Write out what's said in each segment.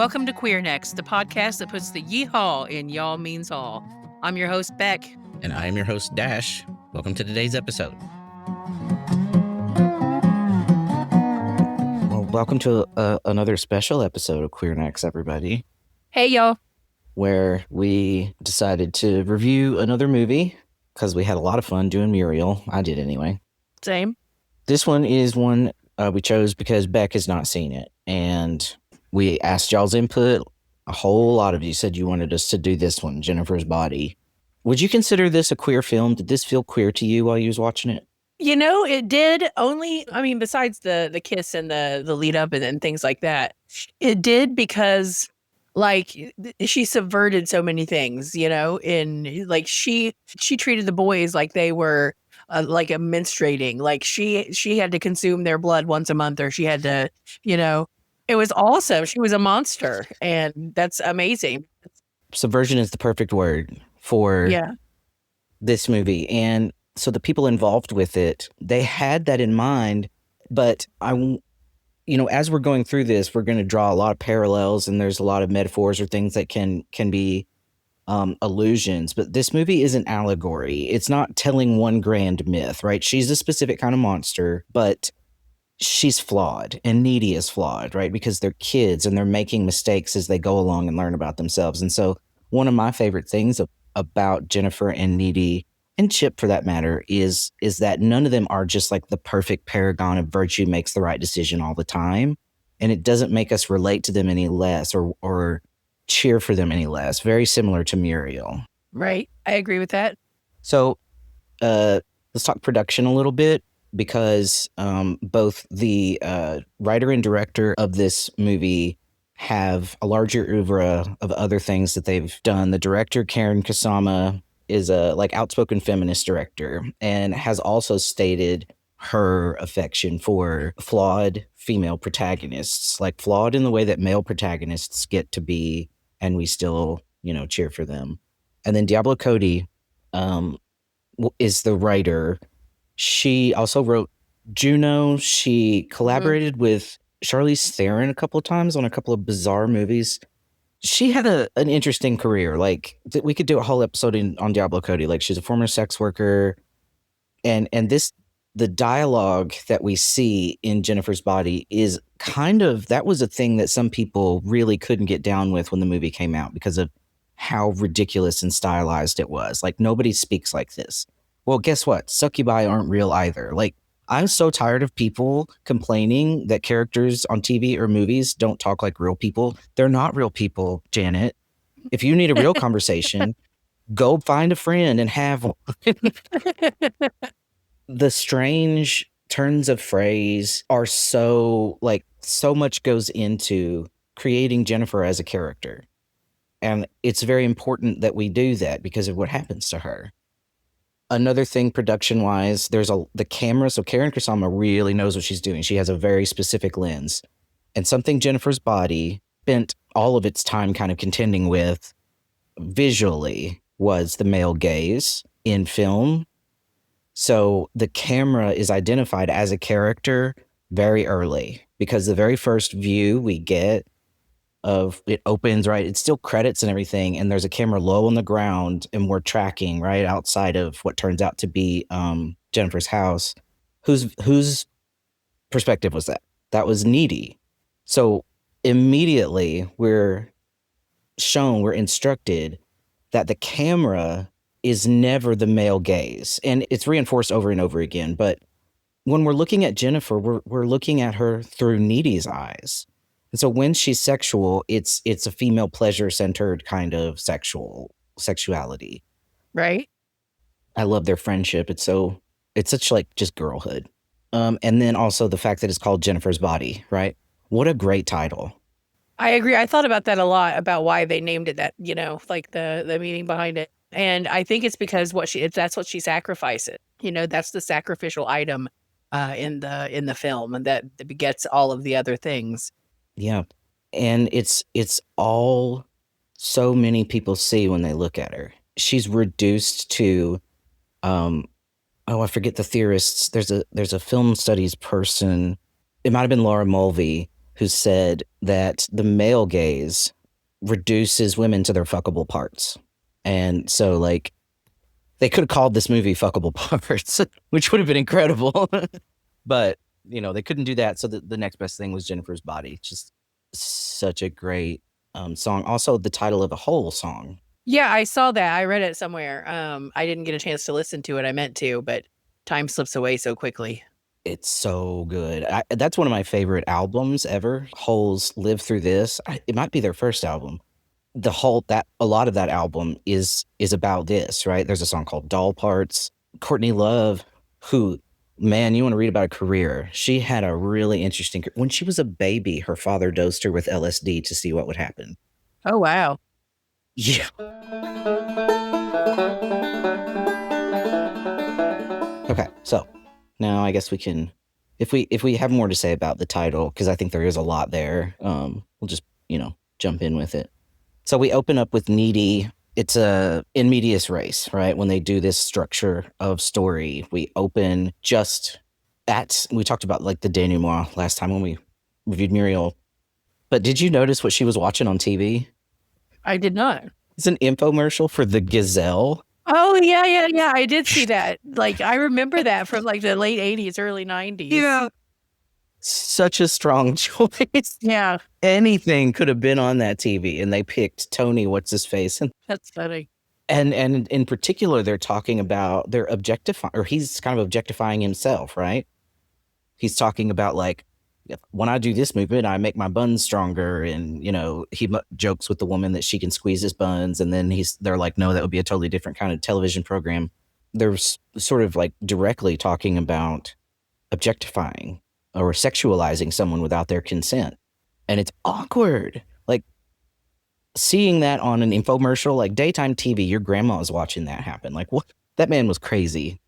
Welcome to Queernecks, the podcast that puts the yeehaw in y'all means all. I'm your host, Beck. And I am your host, Dash. Welcome to today's episode. Well, welcome to another special episode of Queernecks, everybody. Hey, y'all. Where we decided to review another movie because we had a lot of fun doing Muriel. I did anyway. Same. This one is one we chose because Beck has not seen it. And we asked y'all's input. A whole lot of you said you wanted us to do this one, Jennifer's Body. Would you consider this a queer film? Did this feel queer to you while you was watching it? You know, it did besides the kiss and the lead up and things like that, it did because like she subverted so many things, you know, in like she treated the boys like they were like a menstruating, like she had to consume their blood once a month, or she had to, you know, it was awesome. She was a monster, and that's amazing. Subversion is the perfect word for this movie. And so the people involved with it, they had that in mind. But as we're going through this, we're going to draw a lot of parallels, and there's a lot of metaphors or things that can be allusions. But this movie is an allegory. It's not telling one grand myth, right? She's a specific kind of monster, but she's flawed, and Needy is flawed, right? Because they're kids and they're making mistakes as they go along and learn about themselves. And so one of my favorite things about Jennifer and Needy, and Chip for that matter, is that none of them are just like the perfect paragon of virtue makes the right decision all the time. And it doesn't make us relate to them any less or cheer for them any less. Very similar to Muriel. Right. I agree with that. So let's talk production a little bit, because both the writer and director of this movie have a larger oeuvre of other things that they've done. The director, Karen Kasama, is a outspoken feminist director and has also stated her affection for flawed female protagonists, like flawed in the way that male protagonists get to be, and we still, cheer for them. And then Diablo Cody is the writer. She also wrote Juno. She collaborated with Charlize Theron a couple of times on a couple of bizarre movies. She had an interesting career. We could do a whole episode on Diablo Cody. She's a former sex worker. And the dialogue that we see in Jennifer's Body is that was a thing that some people really couldn't get down with when the movie came out because of how ridiculous and stylized it was. Nobody speaks like this. Well, guess what? Succubi aren't real either. I'm so tired of people complaining that characters on TV or movies don't talk like real people. They're not real people, Janet. If you need a real conversation, go find a friend and have one. The strange turns of phrase are so much goes into creating Jennifer as a character. And it's very important that we do that because of what happens to her. Another thing, production-wise, there's the camera. So Karen Kasama really knows what she's doing. She has a very specific lens. And something Jennifer's Body spent all of its time kind of contending with visually was the male gaze in film. So the camera is identified as a character very early, because the very first view we get of it opens, right? It's still credits and everything, and there's a camera low on the ground, and we're tracking right outside of what turns out to be Jennifer's house. Whose perspective was that? That was Needy. So immediately we're instructed that the camera is never the male gaze, and it's reinforced over and over again. But when we're looking at Jennifer, we're looking at her through Needy's eyes. And so when she's sexual, it's a female pleasure-centered kind of sexuality. Right. I love their friendship. It's such just girlhood. And then also the fact that it's called Jennifer's Body, right? What a great title. I agree. I thought about that a lot, about why they named it that, the meaning behind it. And I think it's because that's what she sacrifices. That's the sacrificial item in the film, and that begets all of the other things. Yeah. And it's all so many people see when they look at her. She's reduced to, I forget the theorists. There's a film studies person. It might've been Laura Mulvey, who said that the male gaze reduces women to their fuckable parts. And so, like, they could have called this movie Fuckable Parts, which would have been incredible. But, you know, they couldn't do that. So the next best thing was Jennifer's Body. Just such a great song. Also, the title of the whole song. Yeah, I saw that. I read it somewhere. I didn't get a chance to listen to it. I meant to, but time slips away so quickly. It's so good. That's one of my favorite albums ever. Holes Live Through This. It might be their first album. A lot of that album is about this, right? There's a song called Doll Parts. Courtney Love, who, man, you want to read about a career. She had a really interesting, when she was a baby, her father dosed her with LSD to see what would happen. Oh, wow. Yeah. Okay, so now I guess we can, if we have more to say about the title, because I think there is a lot there, we'll just, jump in with it. So we open up with Needy. It's a in medias res, right? When they do this structure of story, we open we talked about like the denouement last time when we reviewed Muriel. But did you notice what she was watching on TV? I did not. It's an infomercial for the Gazelle. Oh, yeah. I did see that. Like, I remember that from like the late 80s, early 90s. Yeah. Such a strong choice. Yeah. Anything could have been on that TV, and they picked Tony, what's his face. That's funny. And in particular, they're talking about he's kind of objectifying himself, right? He's talking about like, when I do this movement, I make my buns stronger. And, he jokes with the woman that she can squeeze his buns. And then they're like, no, that would be a totally different kind of television program. They're sort of like directly talking about objectifying or sexualizing someone without their consent. And it's awkward. Like, seeing that on an infomercial, like daytime TV, your grandma is watching that happen. Like, what? That man was crazy.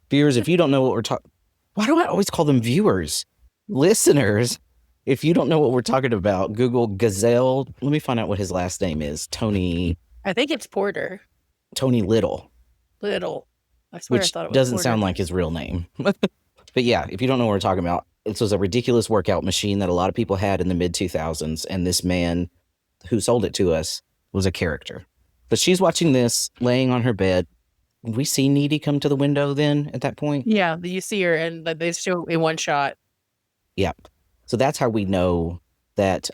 Viewers, if you don't know what we're talking, why do I always call them viewers? Listeners, if you don't know what we're talking about, Google Gazelle. Let me find out what his last name is. Tony. I think it's Porter. Tony Little. Little. I swear which I thought it was doesn't Porter. sound like his real name. But yeah, if you don't know what we're talking about, this was a ridiculous workout machine that a lot of people had in the mid 2000s. And this man who sold it to us was a character. But she's watching this, laying on her bed. We see Needy come to the window then at that point. Yeah, you see her and they show in one shot. Yep. So that's how we know that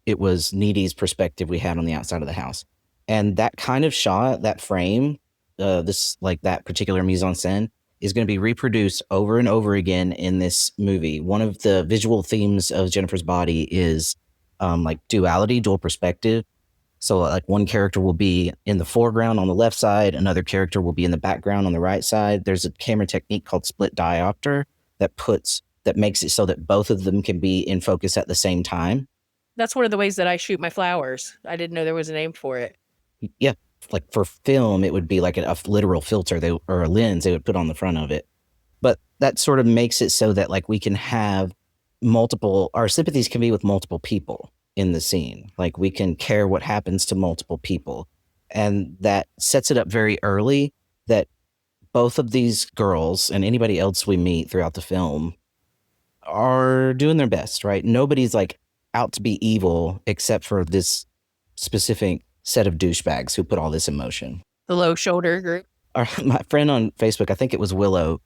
it was Needy's perspective we had on the outside of the house. And that kind of shot, that frame, that particular mise en scène is going to be reproduced over and over again in this movie. One of the visual themes of Jennifer's Body is like duality, dual perspective. So like one character will be in the foreground on the left side, another character will be in the background on the right side. There's a camera technique called split diopter that makes it so that both of them can be in focus at the same time. That's one of the ways that I shoot my flowers. I didn't know there was a name for it. Yeah. Like for film, it would be like a literal filter or a lens they would put on the front of it. But that sort of makes it so that like we can have our sympathies can be with multiple people in the scene. Like we can care what happens to multiple people. And that sets it up very early that both of these girls and anybody else we meet throughout the film are doing their best, right? Nobody's like out to be evil except for this specific set of douchebags who put all this in motion. The low shoulder group. My friend on Facebook, I think it was Willow,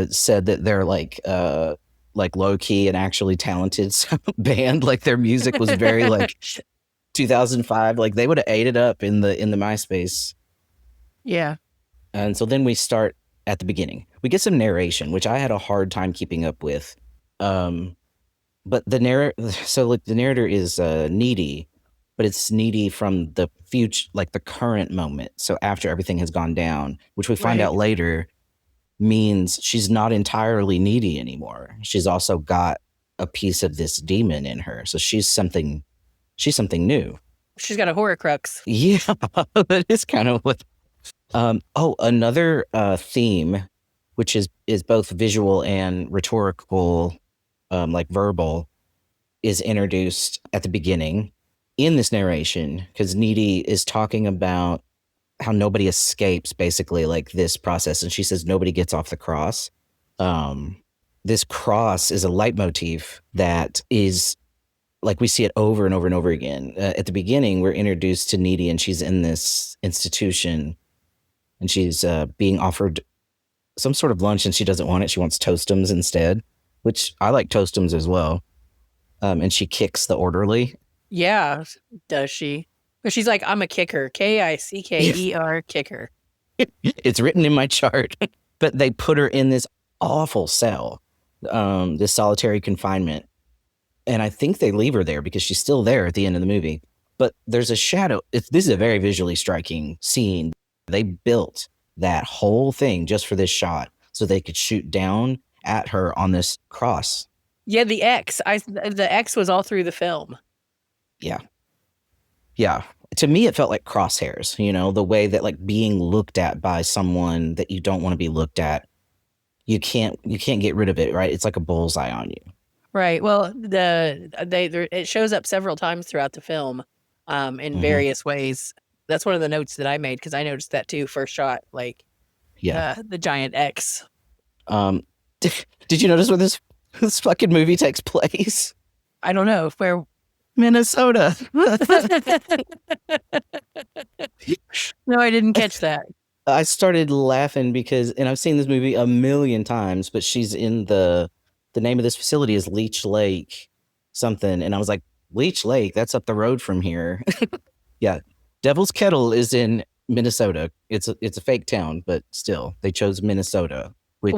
said that they're like low key and actually talented band. Like their music was very like 2005. Like they would have ate it up in the MySpace. Yeah. And so then we start at the beginning. We get some narration, which I had a hard time keeping up with. But the narrator is Needy, but it's Needy from the future, like the current moment. So after everything has gone down, which we find out later means she's not entirely needy anymore. She's also got a piece of this demon in her. So she's something new. She's got a Horcrux. Yeah, that is kind of what. Another theme, which is both visual and rhetorical, like verbal, is introduced at the beginning in this narration because Needy is talking about how nobody escapes basically like this process. And she says, nobody gets off the cross. This cross is a leitmotif that is like we see it over and over and over again. At the beginning, we're introduced to Needy, and she's in this institution, and she's being offered some sort of lunch, and she doesn't want it. She wants Toastums instead, which I like Toastums as well. And she kicks the orderly. Yeah, does she? But she's like, I'm a kicker. Kicker, kicker. It's written in my chart. But they put her in this awful cell, this solitary confinement. And I think they leave her there because she's still there at the end of the movie. But there's a shadow. This is a very visually striking scene. They built that whole thing just for this shot so they could shoot down at her on this cross. Yeah, the X was all through the film. Yeah. Yeah. To me, it felt like crosshairs, the way that like being looked at by someone that you don't want to be looked at, you can't get rid of it, right? It's like a bullseye on you. Right. Well, it shows up several times throughout the film, in various ways. That's one of the notes that I made because I noticed that too. First shot, like, Yeah. the giant X. Did you notice where this fucking movie takes place? I don't know where. Minnesota. No, I didn't catch that. I started laughing because, and I've seen this movie a million times, but she's in the name of this facility is Leech Lake something. And I was like, Leech Lake, that's up the road from here. Yeah. Devil's Kettle is in Minnesota. It's a fake town, but still they chose Minnesota. Which,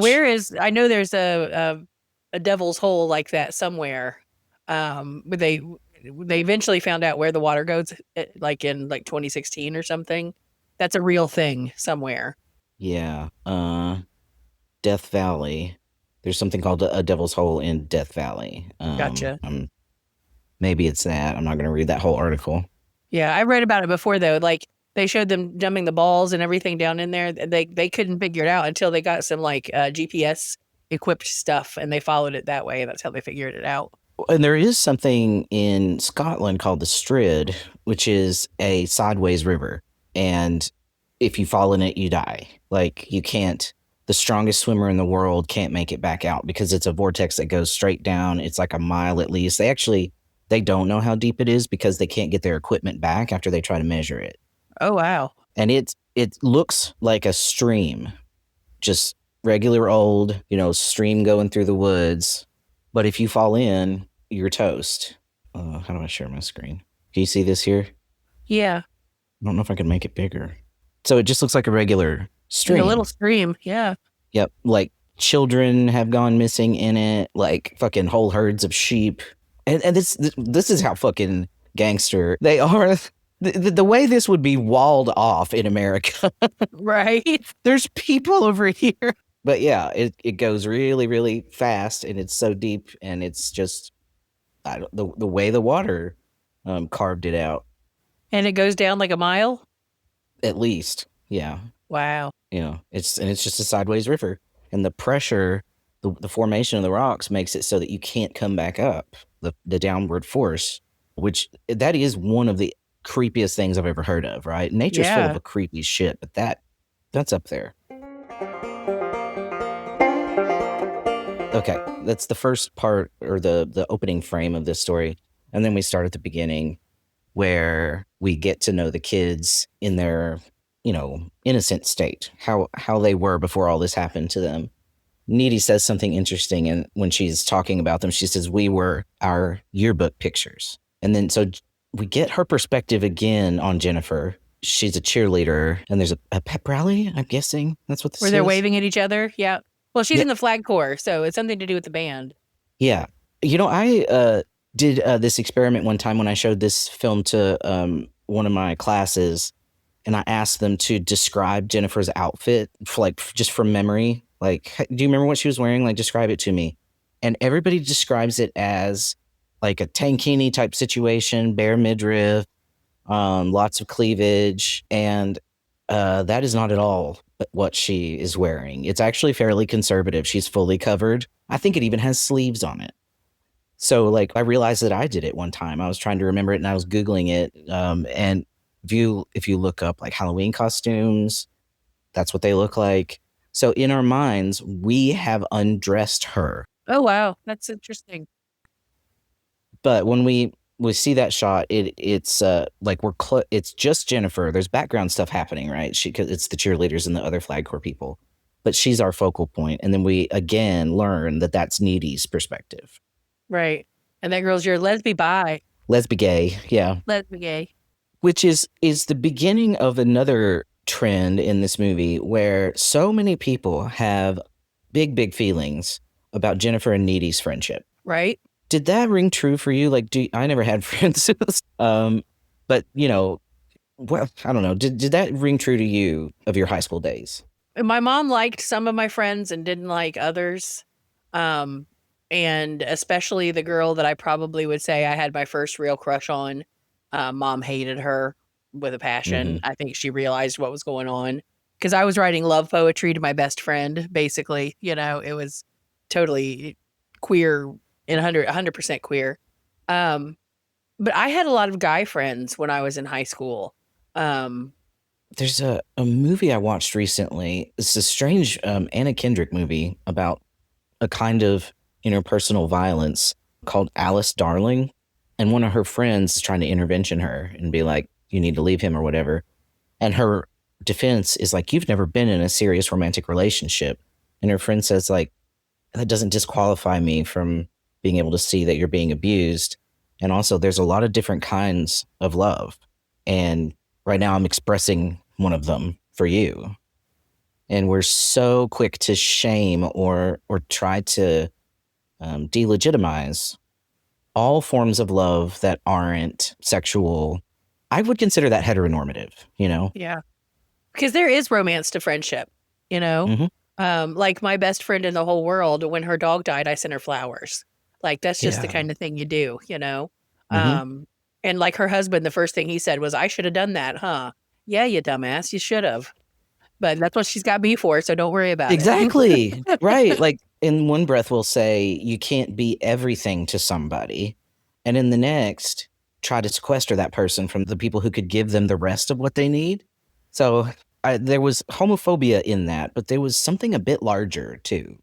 I know there's a Devil's Hole like that somewhere. But they eventually found out where the water goes, like in like 2016 or something. That's a real thing somewhere. Yeah. Death Valley. There's something called a Devil's Hole in Death Valley. Gotcha. Maybe it's that. I'm not going to read that whole article. Yeah, I read about it before though. Like they showed them dumping the balls and everything down in there. They couldn't figure it out until they got some like GPS equipped stuff, and they followed it that way. That's how they figured it out. And there is something in Scotland called the Strid, which is a sideways river. And if you fall in it, you die. Like you can't, the strongest swimmer in the world can't make it back out because it's a vortex that goes straight down. It's like a mile at least. They don't know how deep it is because they can't get their equipment back after they try to measure it. Oh, wow. And it looks like a stream, just regular old, stream going through the woods. But if you fall in, you're toast. How do I share my screen? Can you see this here? Yeah. I don't know if I can make it bigger. So it just looks like a regular stream. Like a little stream. Yeah. Yep. Like children have gone missing in it, like fucking whole herds of sheep. And this is how fucking gangster they are. The way this would be walled off in America. Right. There's people over here. But yeah, it goes really, really fast, and it's so deep, and it's just the way the water carved it out. And it goes down like a mile? At least, yeah. Wow. It's just a sideways river, and the pressure, the formation of the rocks makes it so that you can't come back up. The downward force, which that is one of the creepiest things I've ever heard of. Right? Nature's full of a creepy shit, but that's up there. Okay, that's the first part or the opening frame of this story. And then we start at the beginning where we get to know the kids in their, innocent state, how they were before all this happened to them. Needy says something interesting, and when she's talking about them, she says, we were our yearbook pictures. And then so we get her perspective again on Jennifer. She's a cheerleader, and there's a pep rally, I'm guessing. That's what this is. Where they're waving at each other? Yeah. Well, she's in the flag corps, so it's something to do with the band. Yeah. I did this experiment one time when I showed this film to one of my classes, and I asked them to describe Jennifer's outfit just from memory. Like, do you remember what she was wearing? Like, describe it to me. And everybody describes it as like a tankini type situation, bare midriff, lots of cleavage, and that is not at all what she is wearing. It's actually fairly conservative. She's fully covered. I think it even has sleeves on it. So like I realized that I did it one time. I was trying to remember it and I was Googling it. And if you look up like Halloween costumes, that's what they look like. So in our minds, we have undressed her. Oh, wow. That's interesting. But when we see that shot, it's like it's just Jennifer. There's background stuff happening, right? Cause it's the cheerleaders and the other Flag Corps people, but she's our focal point. And then we again learn that that's Needy's perspective. Right. And that girl's your lesbi bi. Lesbi gay, yeah. Lesbi gay. Which is the beginning of another trend in this movie where so many people have big feelings about Jennifer and Needy's friendship. Right. Did that ring true for you? Like, I never had friends. But you know, well, I don't know. Did that ring true to you of your high school days? My mom liked some of my friends and didn't like others. And especially the girl that I probably would say I had my first real crush on. Mom hated her with a passion. I think she realized what was going on because I was writing love poetry to my best friend, basically. You know, it was totally queer and 100% queer. But I had a lot of guy friends when I was in high school. There's a movie I watched recently. It's a strange Anna Kendrick movie about a kind of interpersonal violence called Alice Darling. And one of her friends is trying to intervention her and be like, you need to leave him or whatever. And her defense is like, you've never been in a serious romantic relationship. And her friend says like, that doesn't disqualify me from being able to see that you're being abused. And also there's a lot of different kinds of love. And right now I'm expressing one of them for you. And we're so quick to shame or try to delegitimize all forms of love that aren't sexual. I would consider that heteronormative, you know? Yeah. Because there is romance to friendship, you know? Like my best friend in the whole world, when her dog died, I sent her flowers. Like that's just the kind of thing you do, you know? And like her husband, the first thing he said was, I should have done that, huh? Yeah, you dumbass, you should have. But that's what she's got me for, so don't worry about it. Exactly. Right. Like in one breath, we'll say you can't be everything to somebody. And in the next, try to sequester that person from the people who could give them the rest of what they need. So there was homophobia in that, but there was something a bit larger too.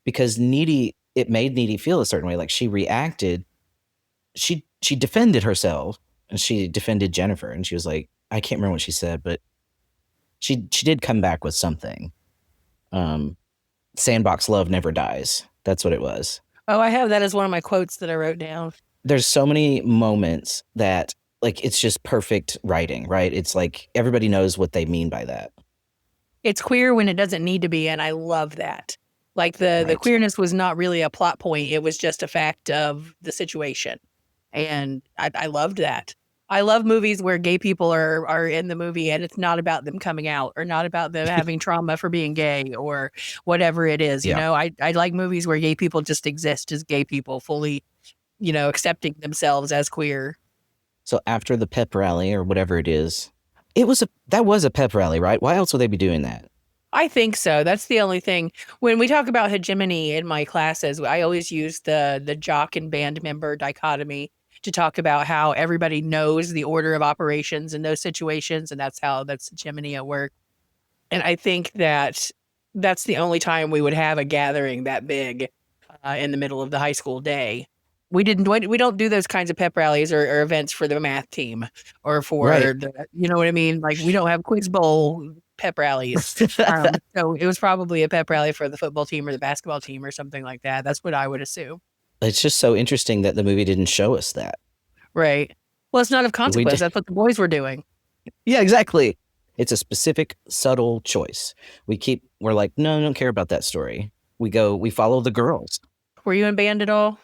Because it made Needy feel a certain way. Like she reacted, she defended herself and she defended Jennifer. And she was like, I can't remember what she said, but she did come back with something. Sandbox love never dies. That's what it was. Oh, I have that as one of my quotes that I wrote down. There's so many moments that like it's just perfect writing, right? It's like everybody knows what they mean by that. It's queer when it doesn't need to be, and I love that. Like the queerness was not really a plot point. It was just a fact of the situation. And I loved that. I love movies where gay people are in the movie and it's not about them coming out or not about them having trauma for being gay or whatever it is. You know, I like movies where gay people just exist as gay people, fully, you know, accepting themselves as queer. So after the pep rally or whatever it is, that was a pep rally, right? Why else would they be doing that? I think so. That's the only thing. When we talk about hegemony in my classes, I always use the jock and band member dichotomy to talk about how everybody knows the order of operations in those situations, and that's hegemony at work. And I think that's the only time we would have a gathering that big in the middle of the high school day. We don't do those kinds of pep rallies or events for the math team or for the, you know what I mean? Like we don't have quiz bowl pep rallies. So it was probably a pep rally for the football team or the basketball team or something like that. That's what I would assume. It's just so interesting that the movie didn't show us that. Right. Well, it's not of consequence. That's what the boys were doing. Yeah, exactly. It's a specific, subtle choice. We're like, no, I don't care about that story. We follow the girls. Were you in band at all?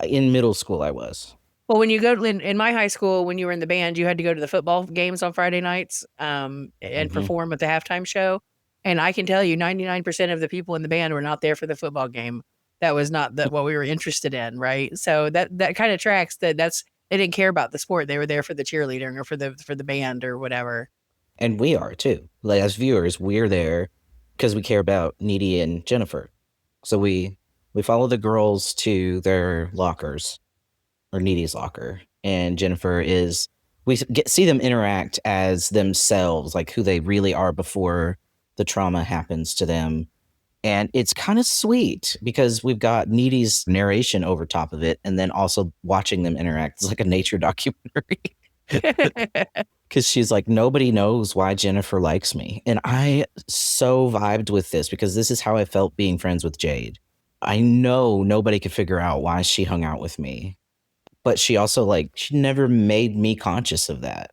In middle school, I was. Well, when you go in my high school, when you were in the band, you had to go to the football games on Friday nights and perform at the halftime show. And I can tell you 99% of the people in the band were not there for the football game. That was not what we were interested in, right? So that kind of tracks they didn't care about the sport. They were there for the cheerleading or for the band or whatever. And we are too. Like as viewers, we're there because we care about Needy and Jennifer. So we follow the girls to their lockers or Needy's locker, and Jennifer we see them interact as themselves, like who they really are before the trauma happens to them. And it's kind of sweet because we've got Needy's narration over top of it, and then also watching them interact. It's like a nature documentary. Because she's like, nobody knows why Jennifer likes me. And I so vibed with this because this is how I felt being friends with Jade. I know nobody could figure out why she hung out with me. But she also, like, she never made me conscious of that.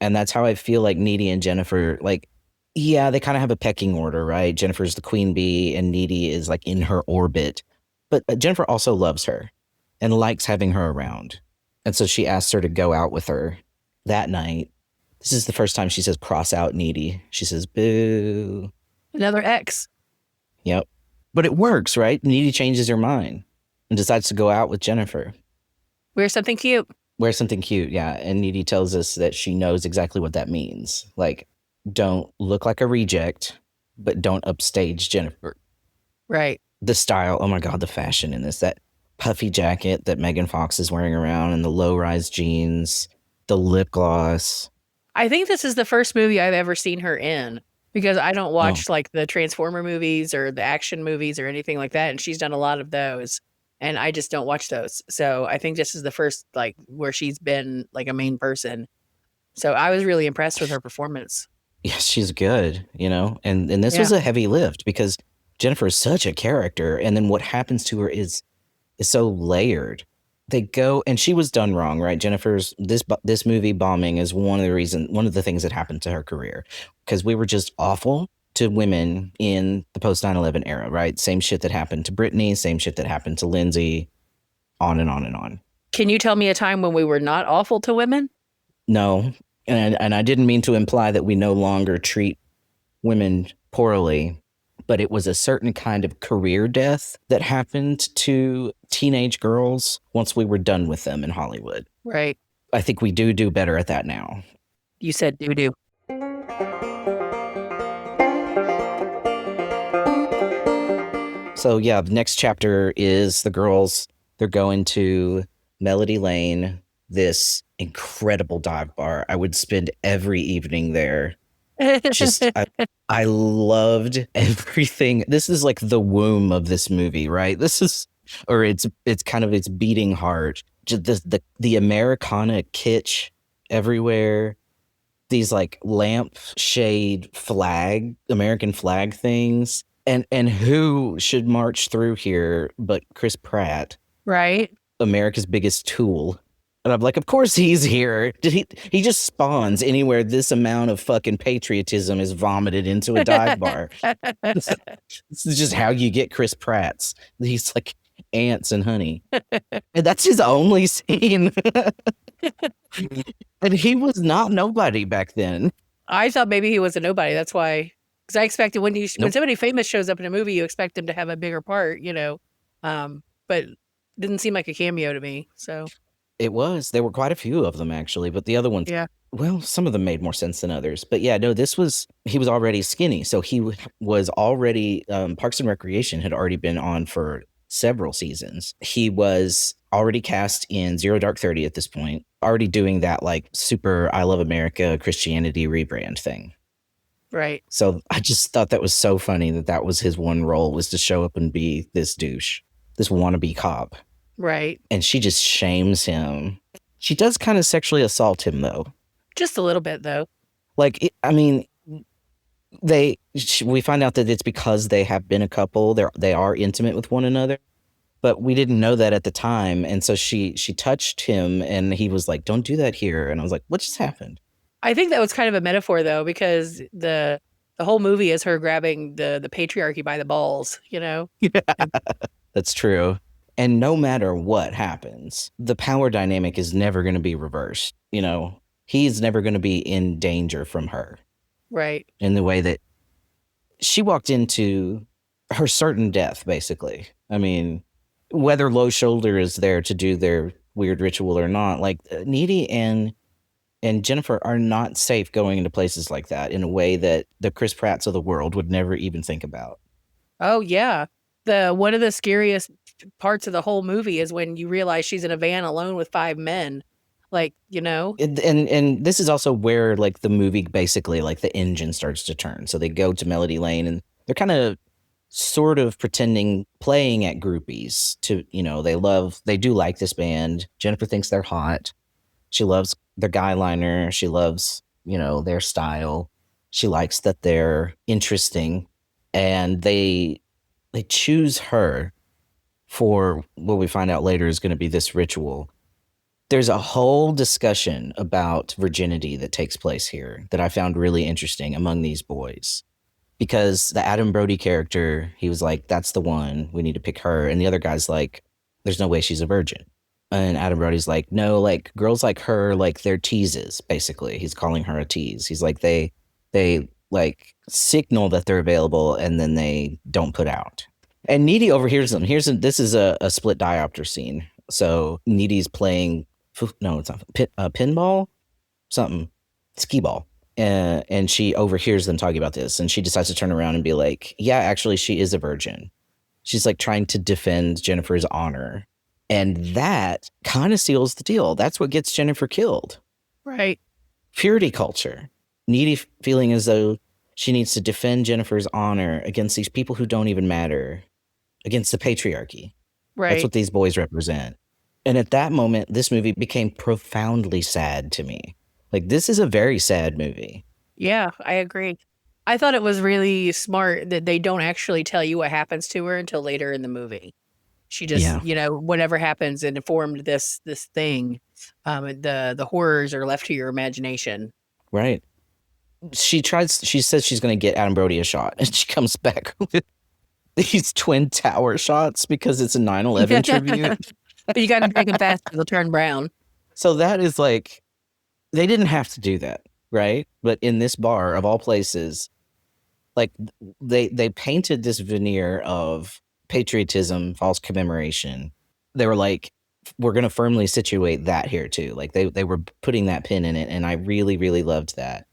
And that's how I feel like Needy and Jennifer, like, yeah, they kind of have a pecking order, right? Jennifer's the queen bee and Needy is like in her orbit. But Jennifer also loves her and likes having her around. And so she asks her to go out with her that night. This is the first time she says cross out Needy. She says, boo. Another X. Yep. But it works, right? Needy changes her mind and decides to go out with Jennifer. Wear something cute. Wear something cute, yeah. And Needy tells us that she knows exactly what that means. Like, don't look like a reject, but don't upstage Jennifer. Right. The style, oh my God, the fashion in this. That puffy jacket that Megan Fox is wearing around and the low-rise jeans, the lip gloss. I think this is the first movie I've ever seen her in because I don't watch like the Transformer movies or the action movies or anything like that. And she's done a lot of those and I just don't watch those. So I think this is the first like where she's been like a main person. So I was really impressed with her performance. Yes, she's good, you know? And this was a heavy lift because Jennifer is such a character. And then what happens to her is so layered. They go, and she was done wrong, right? Jennifer's this movie bombing is one of the things that happened to her career because we were just awful to women in the post 9/11 era, right? Same shit that happened to Brittany, same shit that happened to Lindsay, on and on and on. Can you tell me a time when we were not awful to women? No, and I didn't mean to imply that we no longer treat women poorly. But it was a certain kind of career death that happened to teenage girls once we were done with them in Hollywood. Right. I think we do better at that now. You said doo-doo. So yeah, the next chapter is the girls, they're going to Melody Lane, this incredible dive bar. I would spend every evening there. Just I loved everything. This is like the womb of this movie, right? This is, or it's kind of its beating heart. Just the Americana kitsch everywhere. These like lampshade flag, American flag things, and who should march through here but Chris Pratt, right? America's biggest tool. And I'm like, of course he's here. He just spawns anywhere this amount of fucking patriotism is vomited into a dive bar. This is just how you get Chris Pratt's. He's like ants and honey. And that's his only scene. And he was not nobody back then. I thought maybe he was a nobody. That's why, because I expected when somebody famous shows up in a movie, you expect them to have a bigger part, you know. But didn't seem like a cameo to me. So it was. There were quite a few of them actually, but the other ones, well, some of them made more sense than others. But yeah, no, he was already skinny, so he was already Parks and Recreation had already been on for several seasons. He was already cast in Zero Dark 30 at this point, already doing that like super I Love America Christianity rebrand thing. Right. So I just thought that was so funny that was his one role, was to show up and be this douche, this wannabe cop. Right. And she just shames him. She does kind of sexually assault him though. Just a little bit though. Like, I mean, we find out that it's because they have been a couple. They are intimate with one another, but we didn't know that at the time. And so she touched him and he was like, don't do that here. And I was like, what just happened? I think that was kind of a metaphor though, because the whole movie is her grabbing the patriarchy by the balls, you know? Yeah, that's true. And no matter what happens, the power dynamic is never going to be reversed. You know, he's never going to be in danger from her. Right. In the way that she walked into her certain death, basically. I mean, whether Low Shoulder is there to do their weird ritual or not, like Needy and Jennifer are not safe going into places like that in a way that the Chris Pratts of the world would never even think about. Oh, yeah. One of the scariest parts of the whole movie is when you realize she's in a van alone with 5 men. Like, you know? And this is also where like the movie basically like the engine starts to turn. So they go to Melody Lane and they're kind of sort of pretending, playing at groupies to, they do like this band. Jennifer thinks they're hot. She loves their guy liner. She loves, their style. She likes that they're interesting. And they choose her for what we find out later is going to be this ritual. There's a whole discussion about virginity that takes place here that I found really interesting among these boys. Because the Adam Brody character, he was like, that's the one. We need to pick her. And the other guy's like, there's no way she's a virgin. And Adam Brody's like, no, like girls like her, like they're teases, basically. He's calling her a tease. He's like, they like signal that they're available and then they don't put out. And Needy overhears them. This is a split diopter scene. So Needy's playing, no, it's not, pinball? Something. Skee ball. And she overhears them talking about this. And she decides to turn around and be like, yeah, actually, she is a virgin. She's like trying to defend Jennifer's honor. And that kind of seals the deal. That's what gets Jennifer killed. Right. Purity culture. Needy feeling as though she needs to defend Jennifer's honor against these people who don't even matter, against the patriarchy. Right. That's what these boys represent. And at that moment, this movie became profoundly sad to me. Like, this is a very sad movie. Yeah, I agree. I thought it was really smart that they don't actually tell you what happens to her until later in the movie. She just, whatever happens and formed this thing. The horrors are left to your imagination. Right. She says she's going to get Adam Brody a shot, and she comes back with these twin tower shots because it's a 9/11 tribute. But you got to drink them fast, they'll turn brown. So that is like, they didn't have to do that, right? But in this bar, of all places, like they painted this veneer of patriotism, false commemoration. They were like, we're going to firmly situate that here too. Like they were putting that pin in it. And I really, really loved that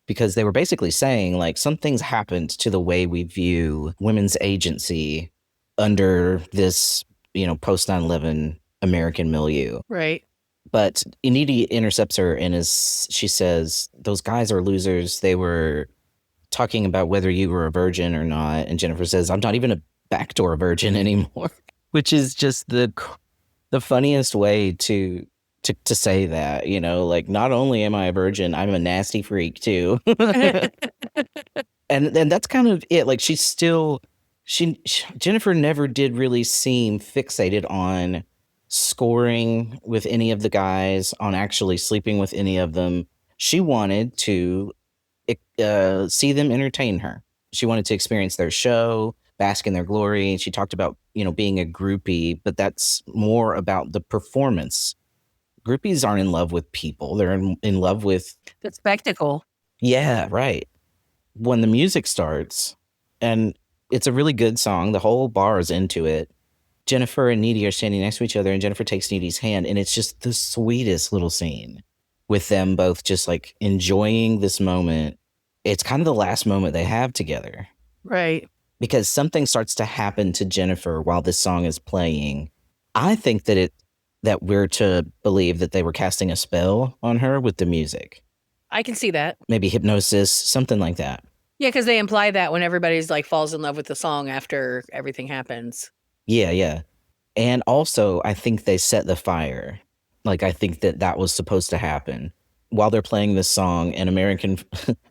because they were basically saying like something's happened to the way we view women's agency under this, post 9/11 American milieu. Right. But Needy intercepts her and she says, those guys are losers. They were talking about whether you were a virgin or not. And Jennifer says, I'm not even a backdoor virgin anymore, which is just the funniest way to say that, like, not only am I a virgin, I'm a nasty freak too. and that's kind of it. Like Jennifer never did really seem fixated on scoring with any of the guys, on actually sleeping with any of them. She wanted to see them entertain her. She wanted to experience their show, bask in their glory. She talked about, being a groupie, but that's more about the performance. Groupies aren't in love with people. They're in love with the spectacle. Yeah, right. When the music starts, and it's a really good song, the whole bar is into it. Jennifer and Needy are standing next to each other, and Jennifer takes Needy's hand, and it's just the sweetest little scene with them both just like enjoying this moment. It's kind of the last moment they have together. Right. Because something starts to happen to Jennifer while this song is playing. I think that we're to believe that they were casting a spell on her with the music. I can see that. Maybe hypnosis, something like that. Yeah, because they imply that when everybody's like falls in love with the song after everything happens. Yeah. And also, I think they set the fire. Like, I think that was supposed to happen. While they're playing this song, an American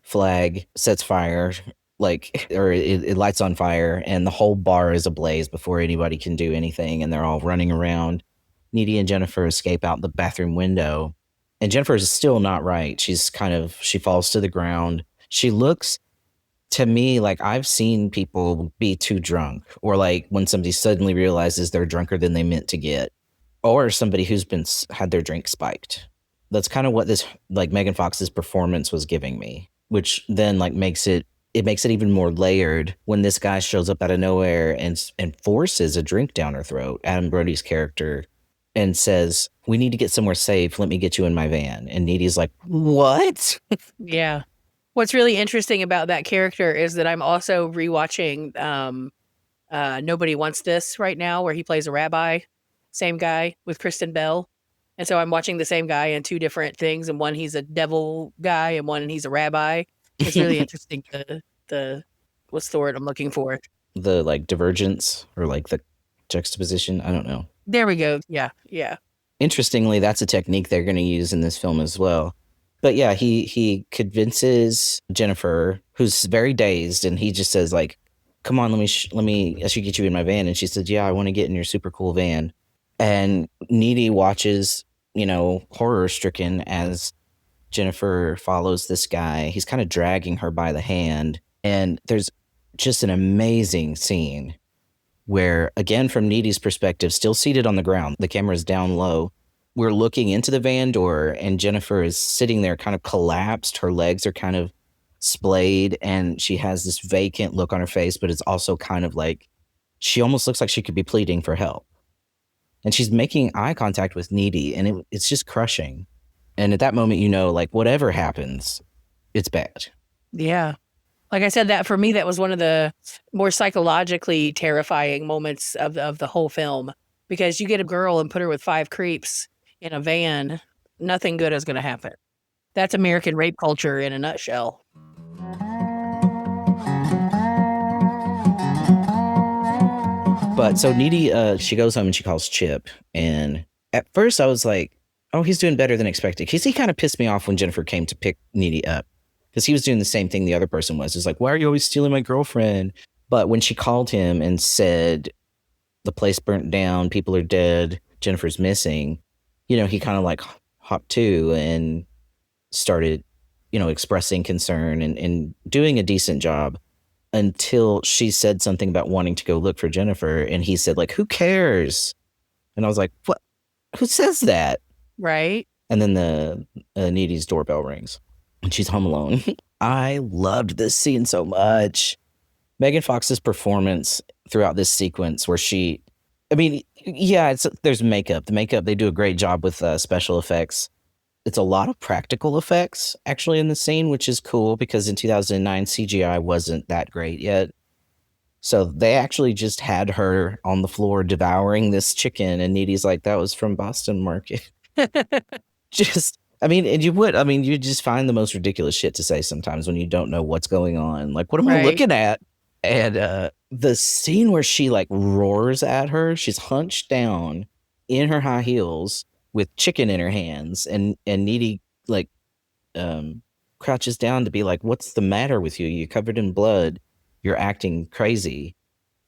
flag sets fire, or it lights on fire, and the whole bar is ablaze before anybody can do anything, and they're all running around. Needy and Jennifer escape out the bathroom window, and Jennifer is still not right. She falls to the ground. She looks to me like I've seen people be too drunk, or like when somebody suddenly realizes they're drunker than they meant to get, or somebody who's had their drink spiked. That's kind of what this, like, Megan Fox's performance was giving me, which then like makes it even more layered when this guy shows up out of nowhere and forces a drink down her throat, Adam Brody's character, and says, we need to get somewhere safe. Let me get you in my van. And Needy's like, what? Yeah. What's really interesting about that character is that I'm also rewatching Nobody Wants This right now, where he plays a rabbi, same guy with Kristen Bell. And so I'm watching the same guy in two different things, and one he's a devil guy and one he's a rabbi. It's really interesting, the what's the word I'm looking for? the like divergence or like the juxtaposition. I don't know. There we go. Yeah. Yeah. Interestingly, that's a technique they're going to use in this film as well. But yeah, he convinces Jennifer, who's very dazed, and he just says like, "Come on, I should get you in my van." And she says, "Yeah, I want to get in your super cool van." And Needy watches, horror stricken as Jennifer follows this guy. He's kind of dragging her by the hand, and there's just an amazing scene where, again, from Needy's perspective, still seated on the ground, the camera is down low. We're looking into the van door, and Jennifer is sitting there kind of collapsed. Her legs are kind of splayed, and she has this vacant look on her face, but it's also kind of like she almost looks like she could be pleading for help. And she's making eye contact with Needy, and it's just crushing. And at that moment, like whatever happens, it's bad. Yeah. Like I said, that for me, that was one of the more psychologically terrifying moments of the whole film, because you get a girl and put her with 5 creeps in a van, nothing good is going to happen. That's American rape culture in a nutshell. But so Needy, she goes home and she calls Chip. And at first I was like, oh, he's doing better than expected. Because he kind of pissed me off when Jennifer came to pick Needy up. Because he was doing the same thing the other person was. It's like, why are you always stealing my girlfriend? But when she called him and said, the place burnt down, people are dead, Jennifer's missing, he kind of like hopped to and started, expressing concern and doing a decent job until she said something about wanting to go look for Jennifer. And he said, like, who cares? And I was like, what? Who says that? Right. And then the Needy's doorbell rings and she's home alone. I loved this scene so much. Megan Fox's performance throughout this sequence where there's makeup. The makeup, they do a great job with special effects. It's a lot of practical effects actually in the scene, which is cool because in 2009, CGI wasn't that great yet. So they actually just had her on the floor devouring this chicken, and Needy's like, that was from Boston Market. You just find the most ridiculous shit to say sometimes when you don't know what's going on. Like, what am I looking at? And the scene where she like roars at her, she's hunched down in her high heels with chicken in her hands, and Needy like crouches down to be like, what's the matter with you? You're covered in blood. You're acting crazy.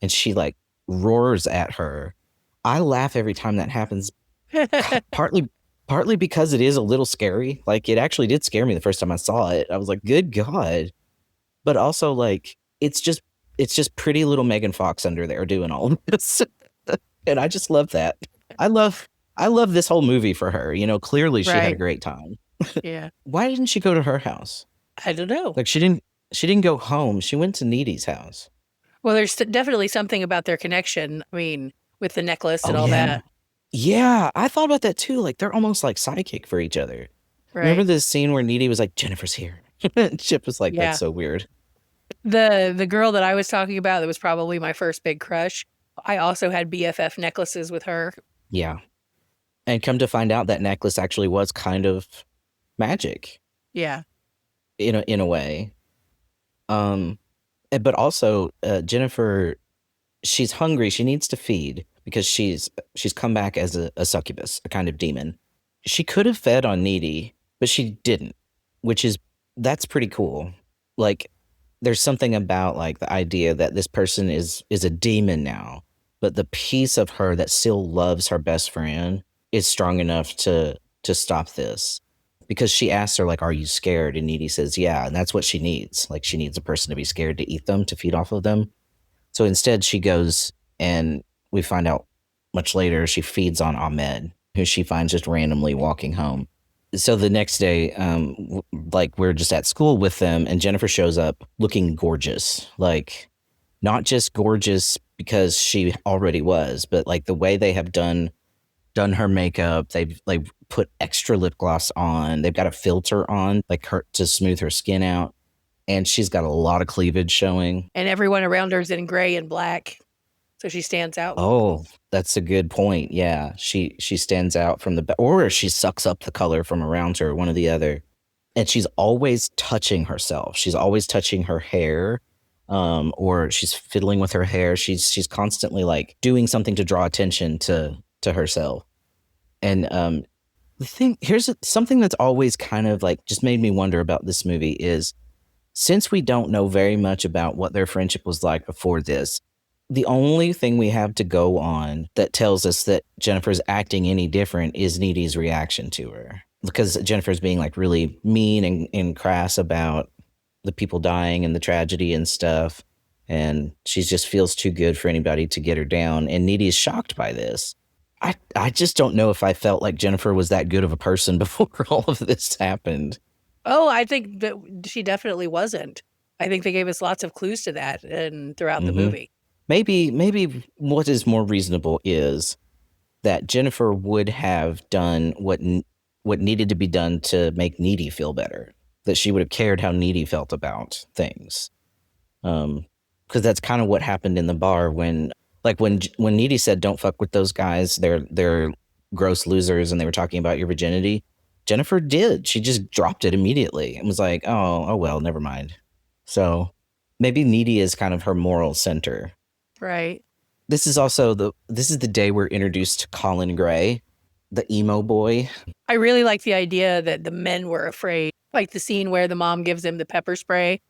And she like roars at her. I laugh every time that happens. Partly because it is a little scary. Like, it actually did scare me the first time I saw it. I was like, good God. But also, like, it's just pretty little Megan Fox under there doing all of this. And I just love that. I love this whole movie for her. Clearly she had a great time. Yeah. Why didn't she go to her house? I don't know. Like, she didn't go home. She went to Needy's house. Well, there's definitely something about their connection. I mean, with the necklace and all that. Yeah, I thought about that too. Like, they're almost like sidekick for each other. Right. Remember this scene where Needy was like, Jennifer's here? And Chip was like, that's so weird. The girl that I was talking about that was probably my first big crush, I also had BFF necklaces with her. Yeah. And come to find out, that necklace actually was kind of magic. Yeah. In a way. But also, Jennifer, she's hungry. She needs to feed because she's come back as a succubus, a kind of demon. She could have fed on Needy, but she didn't, that's pretty cool. Like, there's something about like the idea that this person is a demon now, but the piece of her that still loves her best friend is strong enough to stop this. Because she asks her, like, are you scared? And Needy says, yeah. And that's what she needs. Like, she needs a person to be scared to eat them, to feed off of them. So instead she goes, and we find out much later, she feeds on Ahmed, who she finds just randomly walking home. So the next day, we're just at school with them, and Jennifer shows up looking gorgeous. Like, not just gorgeous because she already was, but like the way they have done her makeup, they've like put extra lip gloss on. They've got a filter on, like, her to smooth her skin out. And she's got a lot of cleavage showing. And everyone around her is in gray and black. So she stands out. Oh, that's a good point. Yeah. She stands out from or she sucks up the color from around her, one or the other. And she's always touching herself. She's always touching her hair or she's fiddling with her hair. She's constantly like doing something to draw attention to herself. And the thing here's something that's always kind of like just made me wonder about this movie is, since we don't know very much about what their friendship was like before this, the only thing we have to go on that tells us that Jennifer's acting any different is Needy's reaction to her. Because Jennifer's being like really mean and crass about the people dying and the tragedy and stuff. And she just feels too good for anybody to get her down. And Needy is shocked by this. I just don't know if I felt like Jennifer was that good of a person before all of this happened. Oh, I think that she definitely wasn't. I think they gave us lots of clues to that and throughout the movie. Maybe what is more reasonable is that Jennifer would have done what needed to be done to make Needy feel better. That she would have cared how Needy felt about things. Because that's kind of what happened in the bar when Needy said, "Don't fuck with those guys. They're gross losers," and they were talking about your virginity. Jennifer did. She just dropped it immediately and was like, "Oh well, never mind." So maybe Needy is kind of her moral center. Right. This is the day we're introduced to Colin Gray, the emo boy. I really like the idea that the men were afraid. Like the scene where the mom gives him the pepper spray.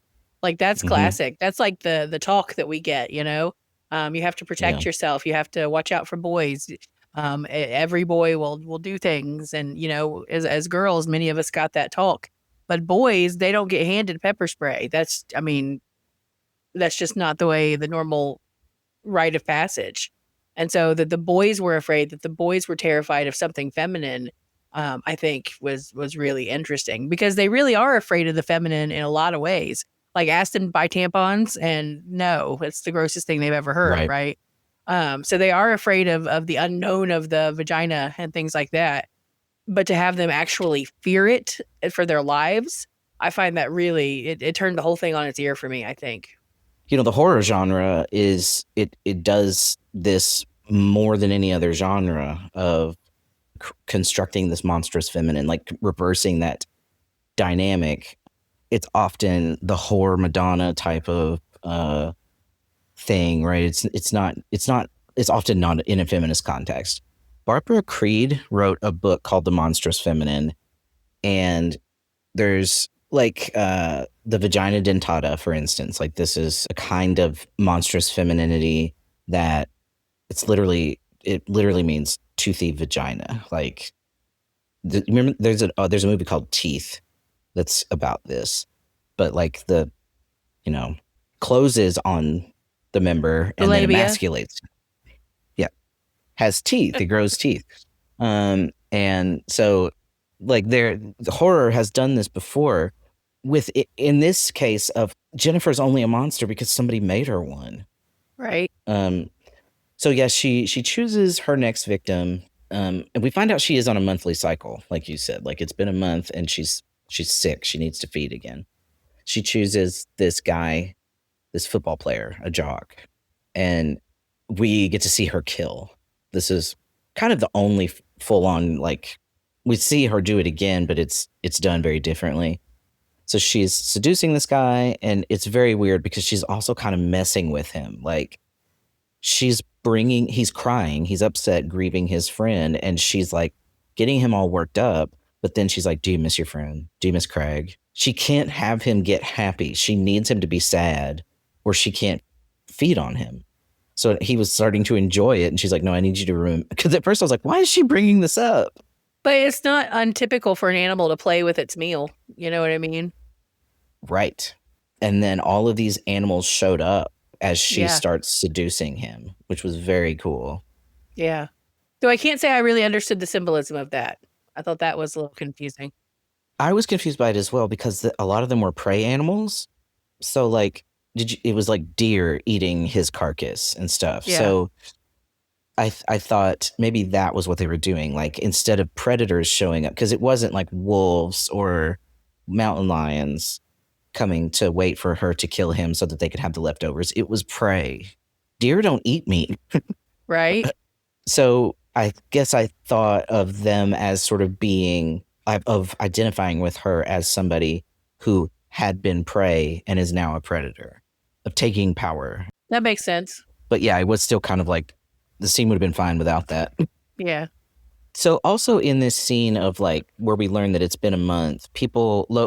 Like that's classic. That's like the talk that we get, you know? You have to protect yourself. You have to watch out for boys. Every boy will do things. And, you know, as girls, many of us got that talk. But boys, they don't get handed pepper spray. That's just not the way the normal rite of passage. And so that the boys were afraid, that the boys were terrified of something feminine, I think was really interesting, because they really are afraid of the feminine in a lot of ways. Like ask them to buy tampons and no, it's the grossest thing they've ever heard. Right. So they are afraid of the unknown of the vagina and things like that. But to have them actually fear it for their lives, I find that really, it turned the whole thing on its ear for me, I think. You know, the horror genre it does this more than any other genre of constructing this monstrous feminine, like reversing that dynamic. It's often the horror Madonna type of thing, right? It's often not in a feminist context. Barbara Creed wrote a book called The Monstrous Feminine, and there's like the vagina dentata, for instance. Like this is a kind of monstrous femininity that it literally means toothy vagina. Like remember, there's a movie called Teeth that's about this, but like closes on the member and then emasculates. Yeah, has teeth. It grows teeth, and so like the horror has done this before. With it, in this case of Jennifer's only a monster because somebody made her one, right? So yes, she chooses her next victim, and we find out she is on a monthly cycle, like you said. Like it's been a month, and she's sick. She needs to feed again. She chooses this guy, this football player, a jock, and we get to see her kill. This is kind of the only full on, like, we see her do it again, but it's done very differently. So she's seducing this guy, and it's very weird because she's also kind of messing with him. Like he's crying, he's upset, grieving his friend, and she's like getting him all worked up. But then she's like, "Do you miss your friend? Do you miss Craig?" She can't have him get happy. She needs him to be sad, or she can't feed on him. So he was starting to enjoy it, and she's like, "No, I need you to remember." Because at first I was like, "Why is she bringing this up?" But it's not untypical for an animal to play with its meal. You know what I mean? Right. And then all of these animals showed up as she starts seducing him, which was very cool. Yeah. So I can't say I really understood the symbolism of that. I thought that was a little confusing. I was confused by it as well because a lot of them were prey animals. So like, it was like deer eating his carcass and stuff. Yeah. So I thought maybe that was what they were doing. Like instead of predators showing up, because it wasn't like wolves or mountain lions coming to wait for her to kill him so that they could have the leftovers. It was prey. Deer don't eat meat. Right. So I guess I thought of them as sort of identifying with her as somebody who had been prey and is now a predator. taking power. That makes sense. But yeah, it was still kind of like the scene would have been fine without that. Yeah. So also in this scene of like where we learn that it's been a month,